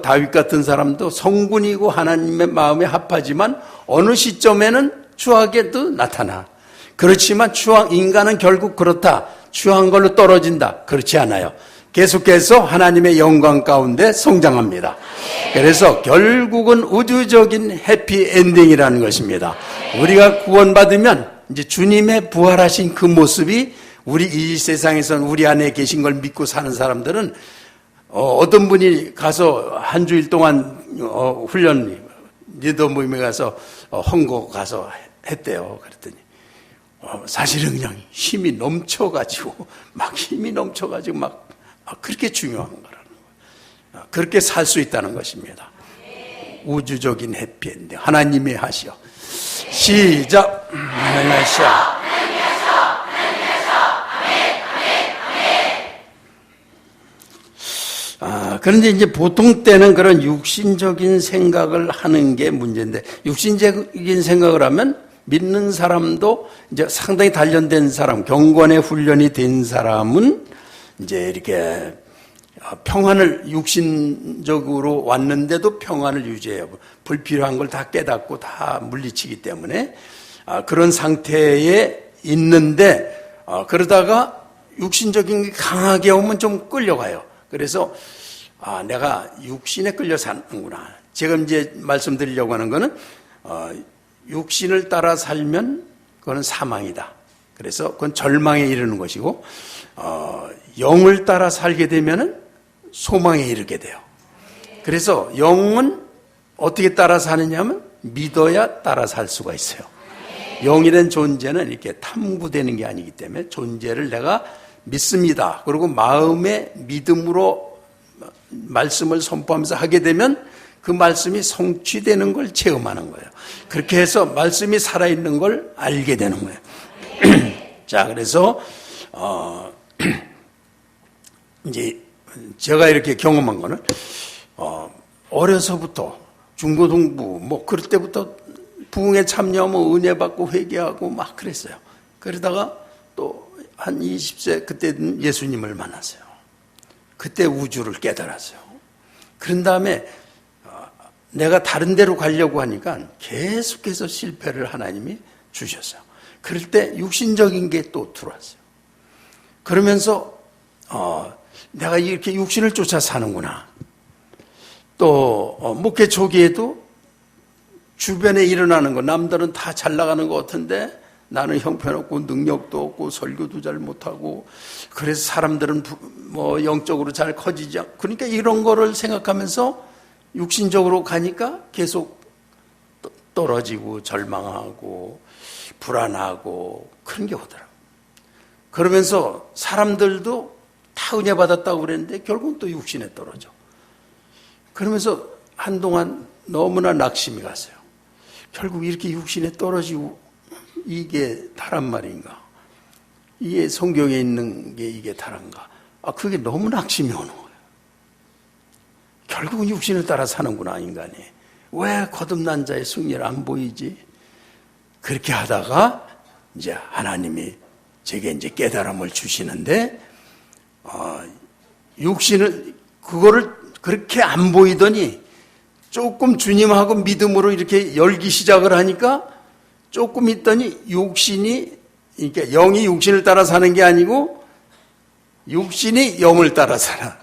다윗 같은 사람도 성군이고 하나님의 마음에 합하지만 어느 시점에는 추하게도 나타나. 그렇지만 인간은 결국 그렇다. 추한 걸로 떨어진다. 그렇지 않아요. 계속해서 하나님의 영광 가운데 성장합니다. 그래서 결국은 우주적인 해피엔딩이라는 것입니다. 우리가 구원받으면 이제 주님의 부활하신 그 모습이 우리 이 세상에선 우리 안에 계신 걸 믿고 사는 사람들은 어떤 분이 가서 한 주일 동안 훈련 리더 모임에 가서 헌거 가서 했대요. 그랬더니 사실은 그냥 힘이 넘쳐가지고 막 그렇게 중요한 거라는 거예요. 그렇게 살 수 있다는 것입니다. 우주적인 해피엔딩 하나님이 하시오. 시작. 하나님이 하시오. 그런데 이제 보통 때는 그런 육신적인 생각을 하는 게 문제인데, 육신적인 생각을 하면 믿는 사람도 이제 상당히 단련된 사람, 경건의 훈련이 된 사람은 이제 이렇게 평안을 육신적으로 왔는데도 평안을 유지해요. 불필요한 걸 다 깨닫고 다 물리치기 때문에 그런 상태에 있는데, 그러다가 육신적인 게 강하게 오면 좀 끌려가요. 그래서 내가 육신에 끌려 사는구나. 제가 이제 말씀드리려고 하는 거는 육신을 따라 살면 그건 사망이다. 그래서 그건 절망에 이르는 것이고, 영을 따라 살게 되면은 소망에 이르게 돼요. 그래서 영은 어떻게 따라 사느냐면 믿어야 따라 살 수가 있어요. 영이라는 존재는 이렇게 탐구되는 게 아니기 때문에 존재를 내가 믿습니다. 그리고 마음의 믿음으로 말씀을 선포하면서 하게 되면 그 말씀이 성취되는 걸 체험하는 거예요. 그렇게 해서 말씀이 살아있는 걸 알게 되는 거예요. 자, 그래서 이제 제가 이렇게 경험한 거는 어려서부터 중고등부 뭐 그럴 때부터 부흥에 참여하면 은혜 받고 회개하고 막 그랬어요. 그러다가 또 한 20세 그때는 예수님을 만났어요. 그때 우주를 깨달았어요. 그런 다음에 내가 다른 데로 가려고 하니까 계속해서 실패를 하나님이 주셨어요. 그럴 때 육신적인 게 또 들어왔어요. 그러면서 내가 이렇게 육신을 쫓아 사는구나. 또 목회 초기에도 주변에 일어나는 거, 남들은 다 잘 나가는 것 같은데 나는 형편없고 능력도 없고 설교도 잘 못하고, 그래서 사람들은 뭐 영적으로 잘 커지지 않고, 그러니까 이런 거를 생각하면서 육신적으로 가니까 계속 떨어지고 절망하고 불안하고 그런 게 오더라고요. 그러면서 사람들도 다 은혜 받았다고 그랬는데 결국은 또 육신에 떨어져. 그러면서 한동안 너무나 낙심이 갔어요. 결국 이렇게 육신에 떨어지고 이게 다란 말인가? 이게 성경에 있는 게 이게 다란가? 그게 너무 낙심이 오는 거예요. 결국은 육신을 따라 사는구나, 인간이. 왜 거듭난 자의 승리를 안 보이지? 그렇게 하다가 이제 하나님이 제게 이제 깨달음을 주시는데, 육신을, 그거를 그렇게 안 보이더니 조금 주님하고 믿음으로 이렇게 열기 시작을 하니까 조금 있더니 육신이, 그러니까 영이 육신을 따라 사는 게 아니고 육신이 영을 따라 살아.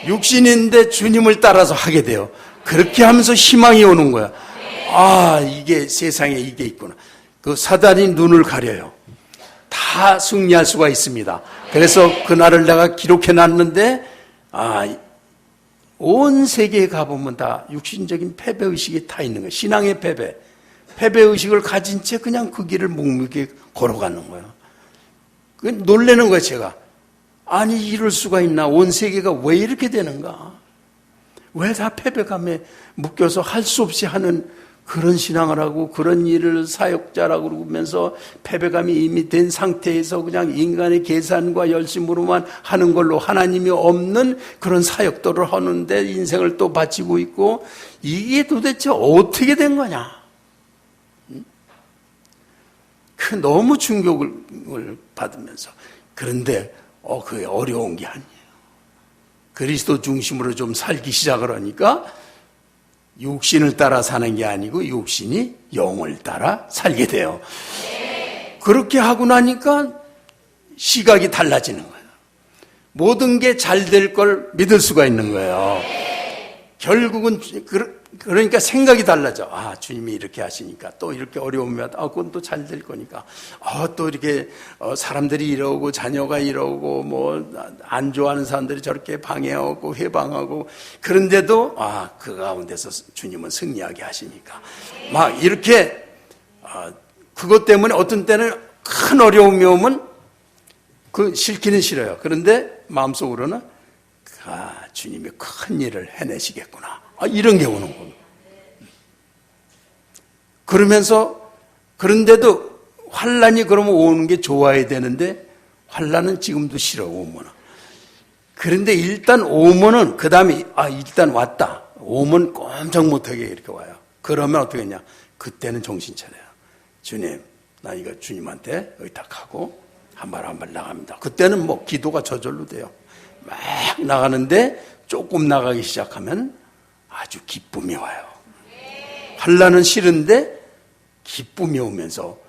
육신인데 주님을 따라서 하게 돼요. 그렇게 하면서 희망이 오는 거야. 이게 세상에 이게 있구나. 그 사단이 눈을 가려요. 다 승리할 수가 있습니다. 그래서 그날을 내가 기록해 놨는데, 온 세계에 가보면 다 육신적인 패배의식이 다 있는 거예요. 신앙의 패배의식을 가진 채 그냥 그 길을 묵묵히 걸어가는 거예요. 놀라는 거예요, 제가. 아니, 이럴 수가 있나? 온 세계가 왜 이렇게 되는가? 왜 다 패배감에 묶여서 할 수 없이 하는 그런 신앙을 하고 그런 일을 사역자라고 그러면서 패배감이 이미 된 상태에서 그냥 인간의 계산과 열심으로만 하는 걸로 하나님이 없는 그런 사역도를 하는데 인생을 또 바치고 있고, 이게 도대체 어떻게 된 거냐? 너무 충격을 받으면서. 그런데 그게 어려운 게 아니에요. 그리스도 중심으로 좀 살기 시작을 하니까 육신을 따라 사는 게 아니고 육신이 영을 따라 살게 돼요. 그렇게 하고 나니까 시각이 달라지는 거예요. 모든 게 잘 될 걸 믿을 수가 있는 거예요. 결국은 그러니까 생각이 달라져. 주님이 이렇게 하시니까 또 이렇게 어려우면 그건 또 잘 될 거니까. 또 이렇게 사람들이 이러고 자녀가 이러고 뭐 안 좋아하는 사람들이 저렇게 방해하고 회방하고, 그런데도 그 가운데서 주님은 승리하게 하시니까 막 이렇게 그것 때문에 어떤 때는 큰 어려움이 오면 싫기는 싫어요. 그런데 마음속으로는 주님이 큰 일을 해내시겠구나. 이런 게 오는 겁니다. 그러면서, 그런데도 환란이 그러면 오는 게 좋아야 되는데 환란은 지금도 싫어, 오면은. 그런데 일단 오면은 그 다음에 일단 왔다. 오면 꼼짝 못하게 이렇게 와요. 그러면 어떻게 했냐? 그때는 정신 차려요. 주님, 나 이거 주님한테 의탁하고 한 발 한 발 나갑니다. 그때는 뭐 기도가 저절로 돼요. 막 나가는데 조금 나가기 시작하면 아주 기쁨이 와요. 환란은 싫은데 기쁨이 오면서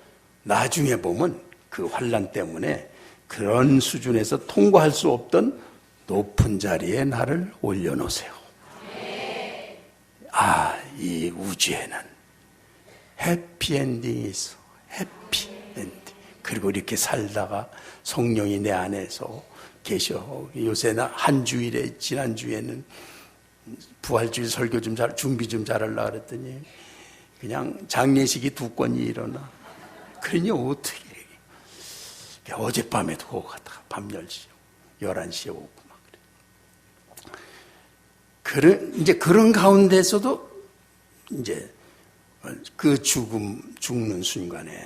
나중에 보면 그 환란 때문에 그런 수준에서 통과할 수 없던 높은 자리에 나를 올려놓으세요. 이 우주에는 해피엔딩이 있어. 해피엔딩. 그리고 이렇게 살다가 성령이 내 안에서 계셔. 요새 한 주일에, 지난주에는 부활주일 설교 준비 좀 잘하려고 그랬더니 그냥 장례식이 2건이 일어나. 그러니 어떻게. 어젯밤에도 오고 갔다가 밤 10시, 11시에 오고 막 그래. 이제 그런 가운데서도 이제 그 죽는 순간에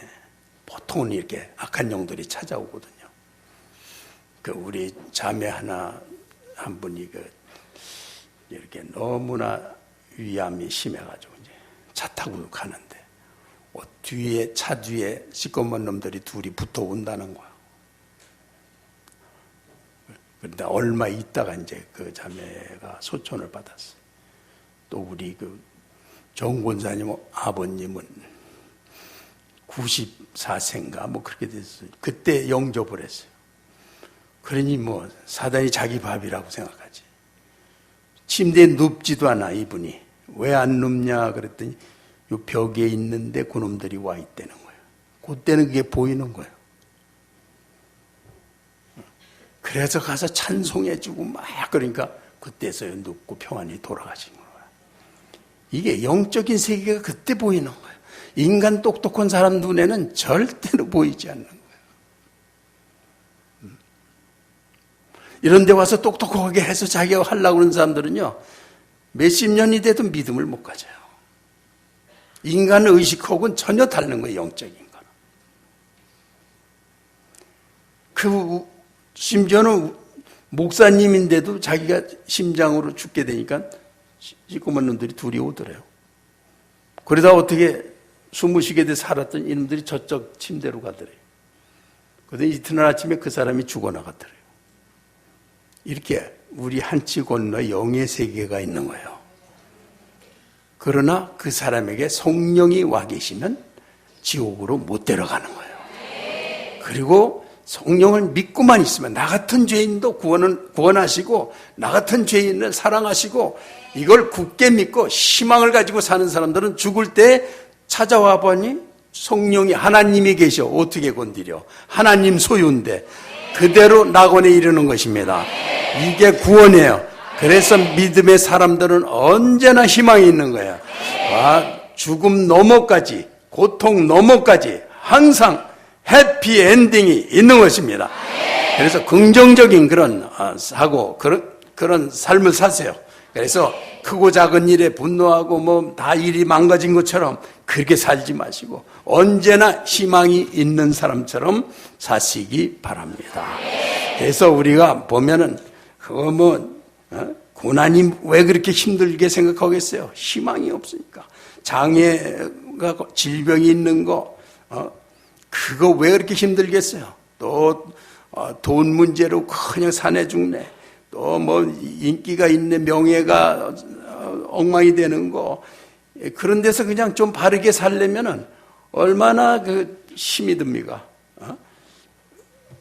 보통은 이렇게 악한 영들이 찾아오거든요. 우리 자매 한 분이 이렇게 너무나 위암이 심해가지고 이제 차 타고 가는데 차 뒤에 시꺼먼 놈들이 둘이 붙어온다는 거야. 그런데 얼마 있다가 이제 그 자매가 소천을 받았어요. 또 우리 정 권사님 아버님은 94세인가 뭐 그렇게 됐어요. 그때 영접을 했어요. 그러니 뭐 사단이 자기 밥이라고 생각하지. 침대에 눕지도 않아 이분이. 왜 안 눕냐 그랬더니 요 벽에 있는데 그놈들이 와 있다는 거예요. 그때는 그게 보이는 거예요. 그래서 가서 찬송해주고 막 그러니까 그때서야 눕고 평안히 돌아가신 거예요. 이게 영적인 세계가 그때 보이는 거예요. 인간 똑똑한 사람 눈에는 절대로 보이지 않는 거예요. 이런 데 와서 똑똑하게 해서 자기가 하려고 하는 사람들은요, 몇십 년이 돼도 믿음을 못 가져요. 인간의 의식하고는 전혀 다른 거예요, 영적인 거는. 심지어는 목사님인데도 자기가 심장으로 죽게 되니까 시꺼먼 놈들이 둘이 오더래요. 그러다 어떻게 숨으시게 돼 살았던 이놈들이 저쪽 침대로 가더래요. 그런데 이튿날 아침에 그 사람이 죽어나갔더래요. 이렇게 우리 한치 건너 영의 세계가 있는 거예요. 그러나 그 사람에게 성령이 와 계시면 지옥으로 못 데려가는 거예요. 그리고 성령을 믿고만 있으면 나 같은 죄인도 구원하시고 나 같은 죄인을 사랑하시고 이걸 굳게 믿고 희망을 가지고 사는 사람들은 죽을 때 찾아와 보니 성령이 하나님이 계셔. 어떻게 건드려? 하나님 소유인데 그대로 낙원에 이르는 것입니다. 이게 구원이에요. 그래서 믿음의 사람들은 언제나 희망이 있는 거예요. 죽음 너머까지, 고통 너머까지 항상 해피 엔딩이 있는 것입니다. 그래서 긍정적인 그런 사고, 그런 삶을 사세요. 그래서 크고 작은 일에 분노하고 뭐 다 일이 망가진 것처럼 그렇게 살지 마시고 언제나 희망이 있는 사람처럼 사시기 바랍니다. 그래서 우리가 보면은 그거 고난이 왜 그렇게 힘들게 생각하겠어요? 희망이 없으니까. 장애가 질병이 있는 거 그거 왜 그렇게 힘들겠어요? 또 돈 문제로 그냥 사내 죽네. 또 뭐 인기가 있네, 명예가 엉망이 되는 거. 그런 데서 그냥 좀 바르게 살려면은 얼마나 그 힘이 듭니까?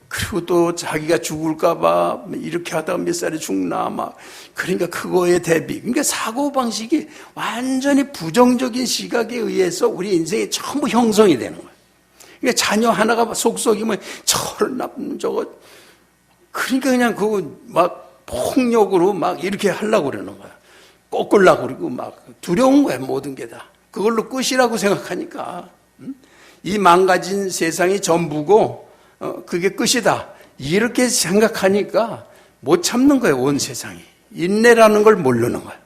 그리고 또 자기가 죽을까봐 이렇게 하다가 몇 살에 죽나 막 그러니까 그거에 대비. 그러니까 사고 방식이 완전히 부정적인 시각에 의해서 우리 인생이 전부 형성이 되는 거예요. 그러니까 자녀 하나가 속썩이면 저런 나쁜 저거. 그러니까 그냥 그거 막 폭력으로 막 이렇게 하려고 그러는 거야. 꺾으려고 그러고 막 두려운 거야, 모든 게 다. 그걸로 끝이라고 생각하니까. 이 망가진 세상이 전부고, 그게 끝이다. 이렇게 생각하니까 못 참는 거예요, 온 세상이. 인내라는 걸 모르는 거예요.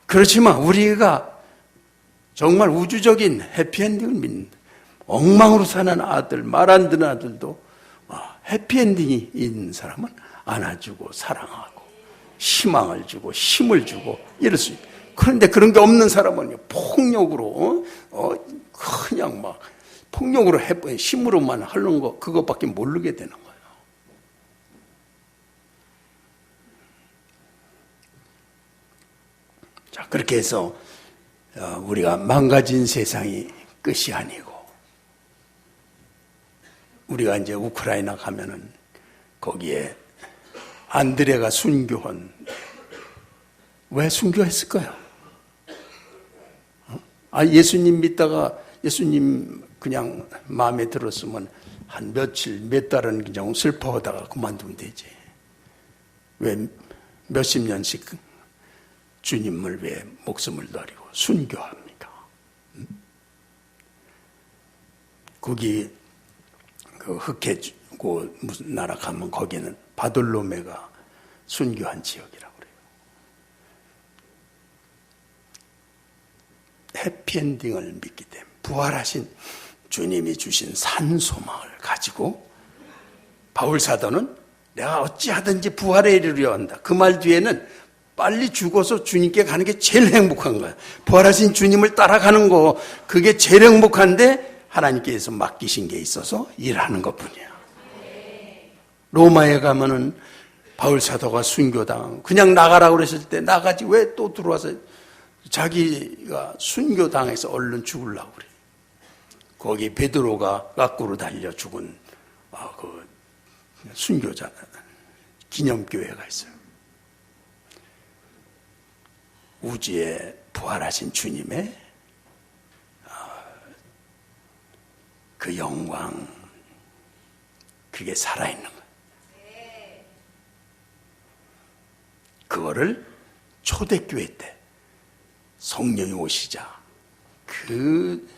그렇지만 우리가 정말 우주적인 해피엔딩을 믿는, 엉망으로 사는 아들, 말 안 듣는 아들도 해피엔딩이 있는 사람은 안아주고 사랑하고 희망을 주고 힘을 주고 이럴 수 있어요. 그런데 그런 게 없는 사람은 폭력으로 그냥 막 폭력으로 해버린 힘으로만 하는 거 그것밖에 모르게 되는 거예요. 자, 그렇게 해서 우리가 망가진 세상이 끝이 아니고 우리가 이제 우크라이나 가면은 거기에 안드레가 순교한 왜 순교했을까요? 예수님 믿다가 예수님 그냥 마음에 들었으면 한 며칠, 몇 달은 그냥 슬퍼하다가 그만두면 되지. 왜 몇십 년씩 주님을 왜 목숨을 버리고 순교합니까? 거기 그 흑해고 무슨 나라 가면 거기는 바돌로메가 순교한 지역이라고 그래요. 해피엔딩을 믿기 때문에 부활하신 주님이 주신 산소망을 가지고 바울 사도는 내가 어찌하든지 부활에 이르려 한다. 그 말 뒤에는 빨리 죽어서 주님께 가는 게 제일 행복한 거야. 부활하신 주님을 따라가는 거 그게 제일 행복한데 하나님께서 맡기신 게 있어서 일하는 것뿐이야. 로마에 가면은 바울 사도가 순교당 그냥 나가라고 그랬을 때 나가지 왜 또 들어와서 자기가 순교당해서 얼른 죽으려고 그래. 거기 베드로가 거꾸로 달려 죽은 그 순교자 기념교회가 있어요. 우주에 부활하신 주님의 그 영광, 그게 살아있는 거예요. 그거를 초대교회 때 성령이 오시자 그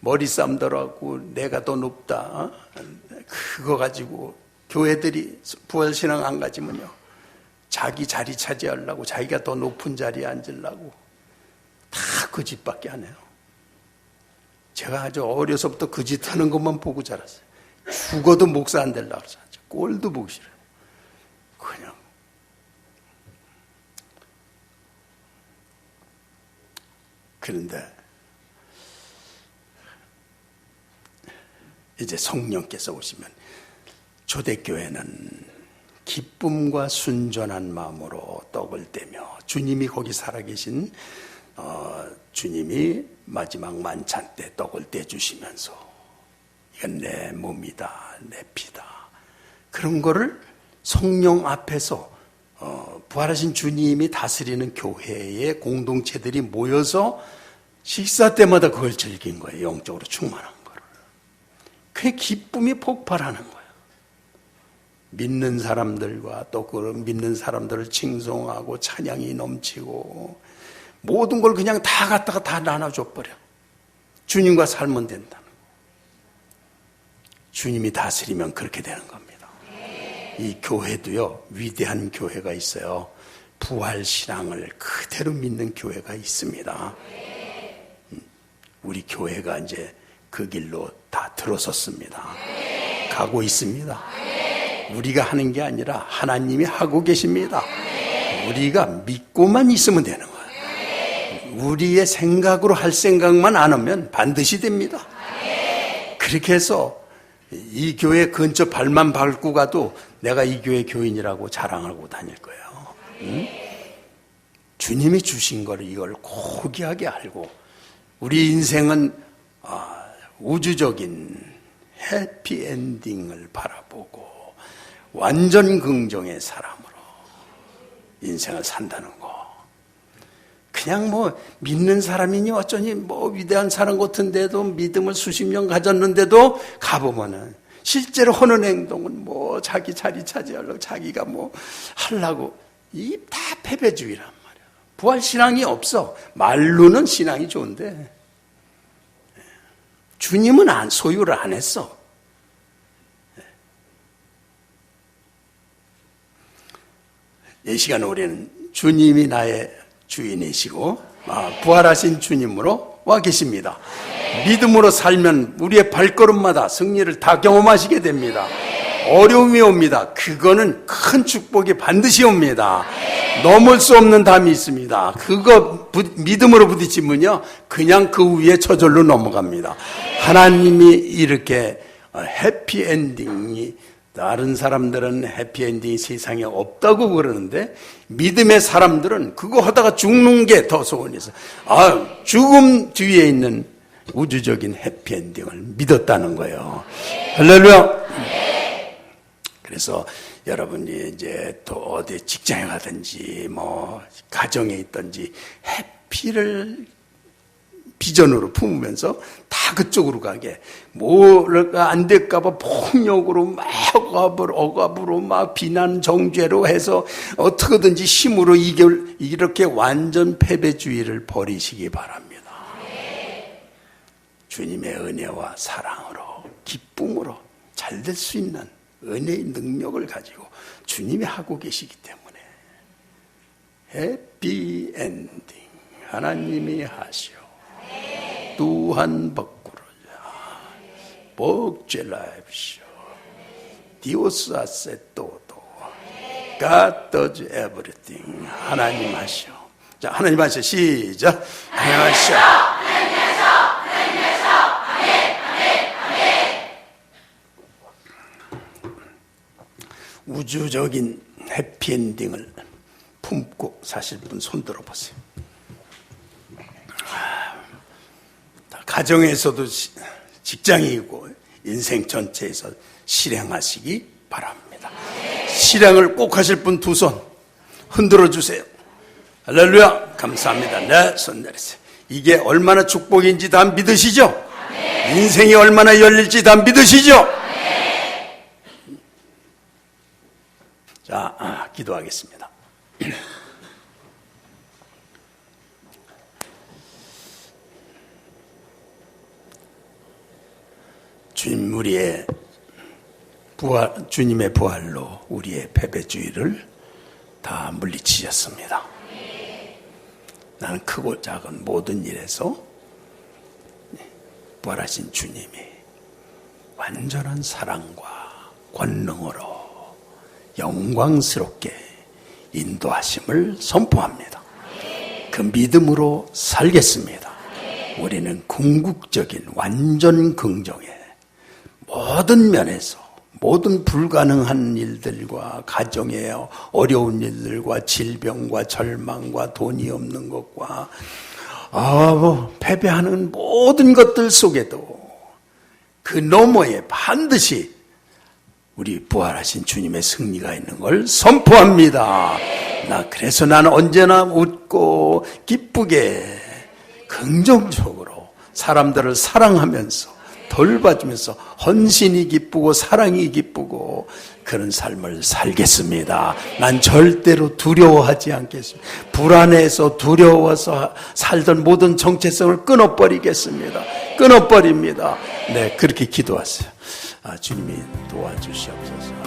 머리싸움들하고 내가 더 높다 그거 가지고 교회들이 부활신앙 안 가지면요 자기 자리 차지하려고 자기가 더 높은 자리에 앉으려고 다 그 짓밖에 안 해요. 제가 아주 어려서부터 그 짓 하는 것만 보고 자랐어요. 죽어도 목사 안 되려고 그러죠. 꼴도 보기 싫어요. 그냥 그런데 이제 성령께서 오시면 초대교회는 기쁨과 순전한 마음으로 떡을 떼며 주님이 거기 살아계신 주님이 마지막 만찬 때 떡을 떼주시면서 이건 내 몸이다, 내 피다 그런 거를 성령 앞에서 부활하신 주님이 다스리는 교회의 공동체들이 모여서 식사 때마다 그걸 즐긴 거예요. 영적으로 충만한 거를. 그 기쁨이 폭발하는 거예요. 믿는 사람들과 또 그 믿는 사람들을 칭송하고 찬양이 넘치고 모든 걸 그냥 다 갖다가 다 나눠줘 버려. 주님과 살면 된다는 거. 주님이 다스리면 그렇게 되는 겁니다. 이 교회도요, 위대한 교회가 있어요. 부활신앙을 그대로 믿는 교회가 있습니다. 우리 교회가 이제 그 길로 다 들어섰습니다. 가고 있습니다. 우리가 하는 게 아니라 하나님이 하고 계십니다. 우리가 믿고만 있으면 되는 거예요. 우리의 생각으로 할 생각만 안 하면 반드시 됩니다. 그렇게 해서 이 교회 근처 발만 밟고 가도 내가 이 교회 교인이라고 자랑하고 다닐 거예요. 응? 주님이 주신 거를 이걸 고귀하게 알고 우리 인생은 우주적인 해피엔딩을 바라보고 완전 긍정의 사람으로 인생을 산다는 거. 그냥 뭐 믿는 사람이니 어쩌니 뭐 위대한 사람 같은데도 믿음을 수십 년 가졌는데도 가보면은 실제로 하는 행동은 뭐 자기 자리 차지하려고 자기가 뭐 하려고 이 다 패배주의란 말이야. 부활신앙이 없어. 말로는 신앙이 좋은데 주님은 소유를 안 했어. 이 시간 우리는 주님이 나의 주인이시고 부활하신 주님으로 와 계십니다. 믿음으로 살면 우리의 발걸음마다 승리를 다 경험하시게 됩니다. 어려움이 옵니다. 그거는 큰 축복이 반드시 옵니다. 넘을 수 없는 담이 있습니다. 그거 믿음으로 부딪히면요 그냥 그 위에 저절로 넘어갑니다. 하나님이 이렇게 해피엔딩이 다른 사람들은 해피엔딩이 세상에 없다고 그러는데 믿음의 사람들은 그거 하다가 죽는 게 더 소원이 있어. 죽음 뒤에 있는 우주적인 해피엔딩을 믿었다는 거예요. 할렐루야. 그래서 여러분이 이제 또 어디 직장에 가든지 뭐 가정에 있든지 해피를 비전으로 품으면서 다 그쪽으로 가게. 뭐가 안 될까봐 폭력으로 막 억압으로 막 비난 정죄로 해서 어떻게든지 힘으로 이렇게 완전 패배주의를 버리시기 바랍니다. 주님의 은혜와 사랑으로 기쁨으로 잘 될 수 있는 은혜의 능력을 가지고 주님이 하고 계시기 때문에 해피엔딩 하나님이 하시오. Tuhan bekerja, berjelaipsio, Dios hace todo, God does everything. 하나님 하시오. 자, 하나님 하시오. 시작. 하나님 하시오. 우주적인 해피엔딩을 품고 사실 분 손 들어보세요. 가정에서도 직장이고 인생 전체에서 실행하시기 바랍니다. 실행을 꼭 하실 분 두 손 흔들어 주세요. 할렐루야. 감사합니다. 네, 손 내리세요. 이게 얼마나 축복인지 다 믿으시죠? 인생이 얼마나 열릴지 다 믿으시죠? 자, 기도하겠습니다. 주님, 주님의 부활로 우리의 패배주의를 다 물리치셨습니다. 나는 크고 작은 모든 일에서 부활하신 주님이 완전한 사랑과 권능으로 영광스럽게 인도하심을 선포합니다. 그 믿음으로 살겠습니다. 우리는 궁극적인 완전 긍정의 모든 면에서 모든 불가능한 일들과 가정의 어려운 일들과 질병과 절망과 돈이 없는 것과 패배하는 모든 것들 속에도 그 너머에 반드시 우리 부활하신 주님의 승리가 있는 걸 선포합니다. 그래서 나는 언제나 웃고 기쁘게 긍정적으로 사람들을 사랑하면서 돌봐주면서 헌신이 기쁘고 사랑이 기쁘고 그런 삶을 살겠습니다. 난 절대로 두려워하지 않겠습니다. 불안해서 두려워서 살던 모든 정체성을 끊어버리겠습니다. 끊어버립니다. 네, 그렇게 기도하세요. 주님이 도와주시옵소서.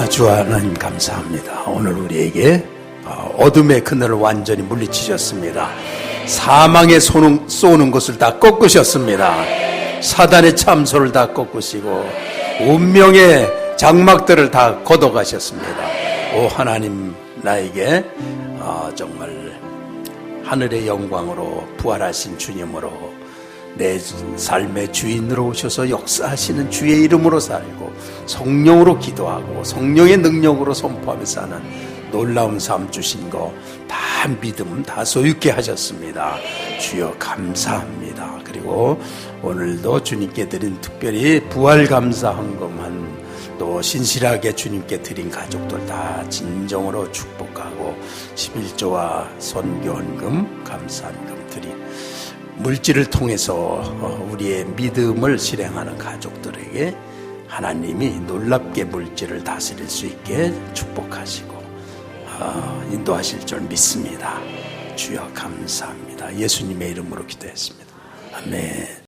주 하나님 감사합니다. 오늘 우리에게 어둠의 그늘을 완전히 물리치셨습니다. 사망의 쏘는 것을 다 꺾으셨습니다. 사단의 참소를 다 꺾으시고 운명의 장막들을 다 걷어가셨습니다. 오 하나님, 나에게 정말 하늘의 영광으로 부활하신 주님으로 내 삶의 주인으로 오셔서 역사하시는 주의 이름으로 살고 성령으로 기도하고 성령의 능력으로 선포하며 사는 놀라운 삶 주신 거 다 믿음 다 소유케 하셨습니다. 주여 감사합니다. 그리고 오늘도 주님께 드린 특별히 부활 감사 헌금한 또 신실하게 주님께 드린 가족들 다 진정으로 축복하고 11조와 선교 헌금 감사 헌금 드린 물질을 통해서 우리의 믿음을 실행하는 가족들에게 하나님이 놀랍게 물질을 다스릴 수 있게 축복하시고 인도하실 줄 믿습니다. 주여 감사합니다. 예수님의 이름으로 기도했습니다. 아멘.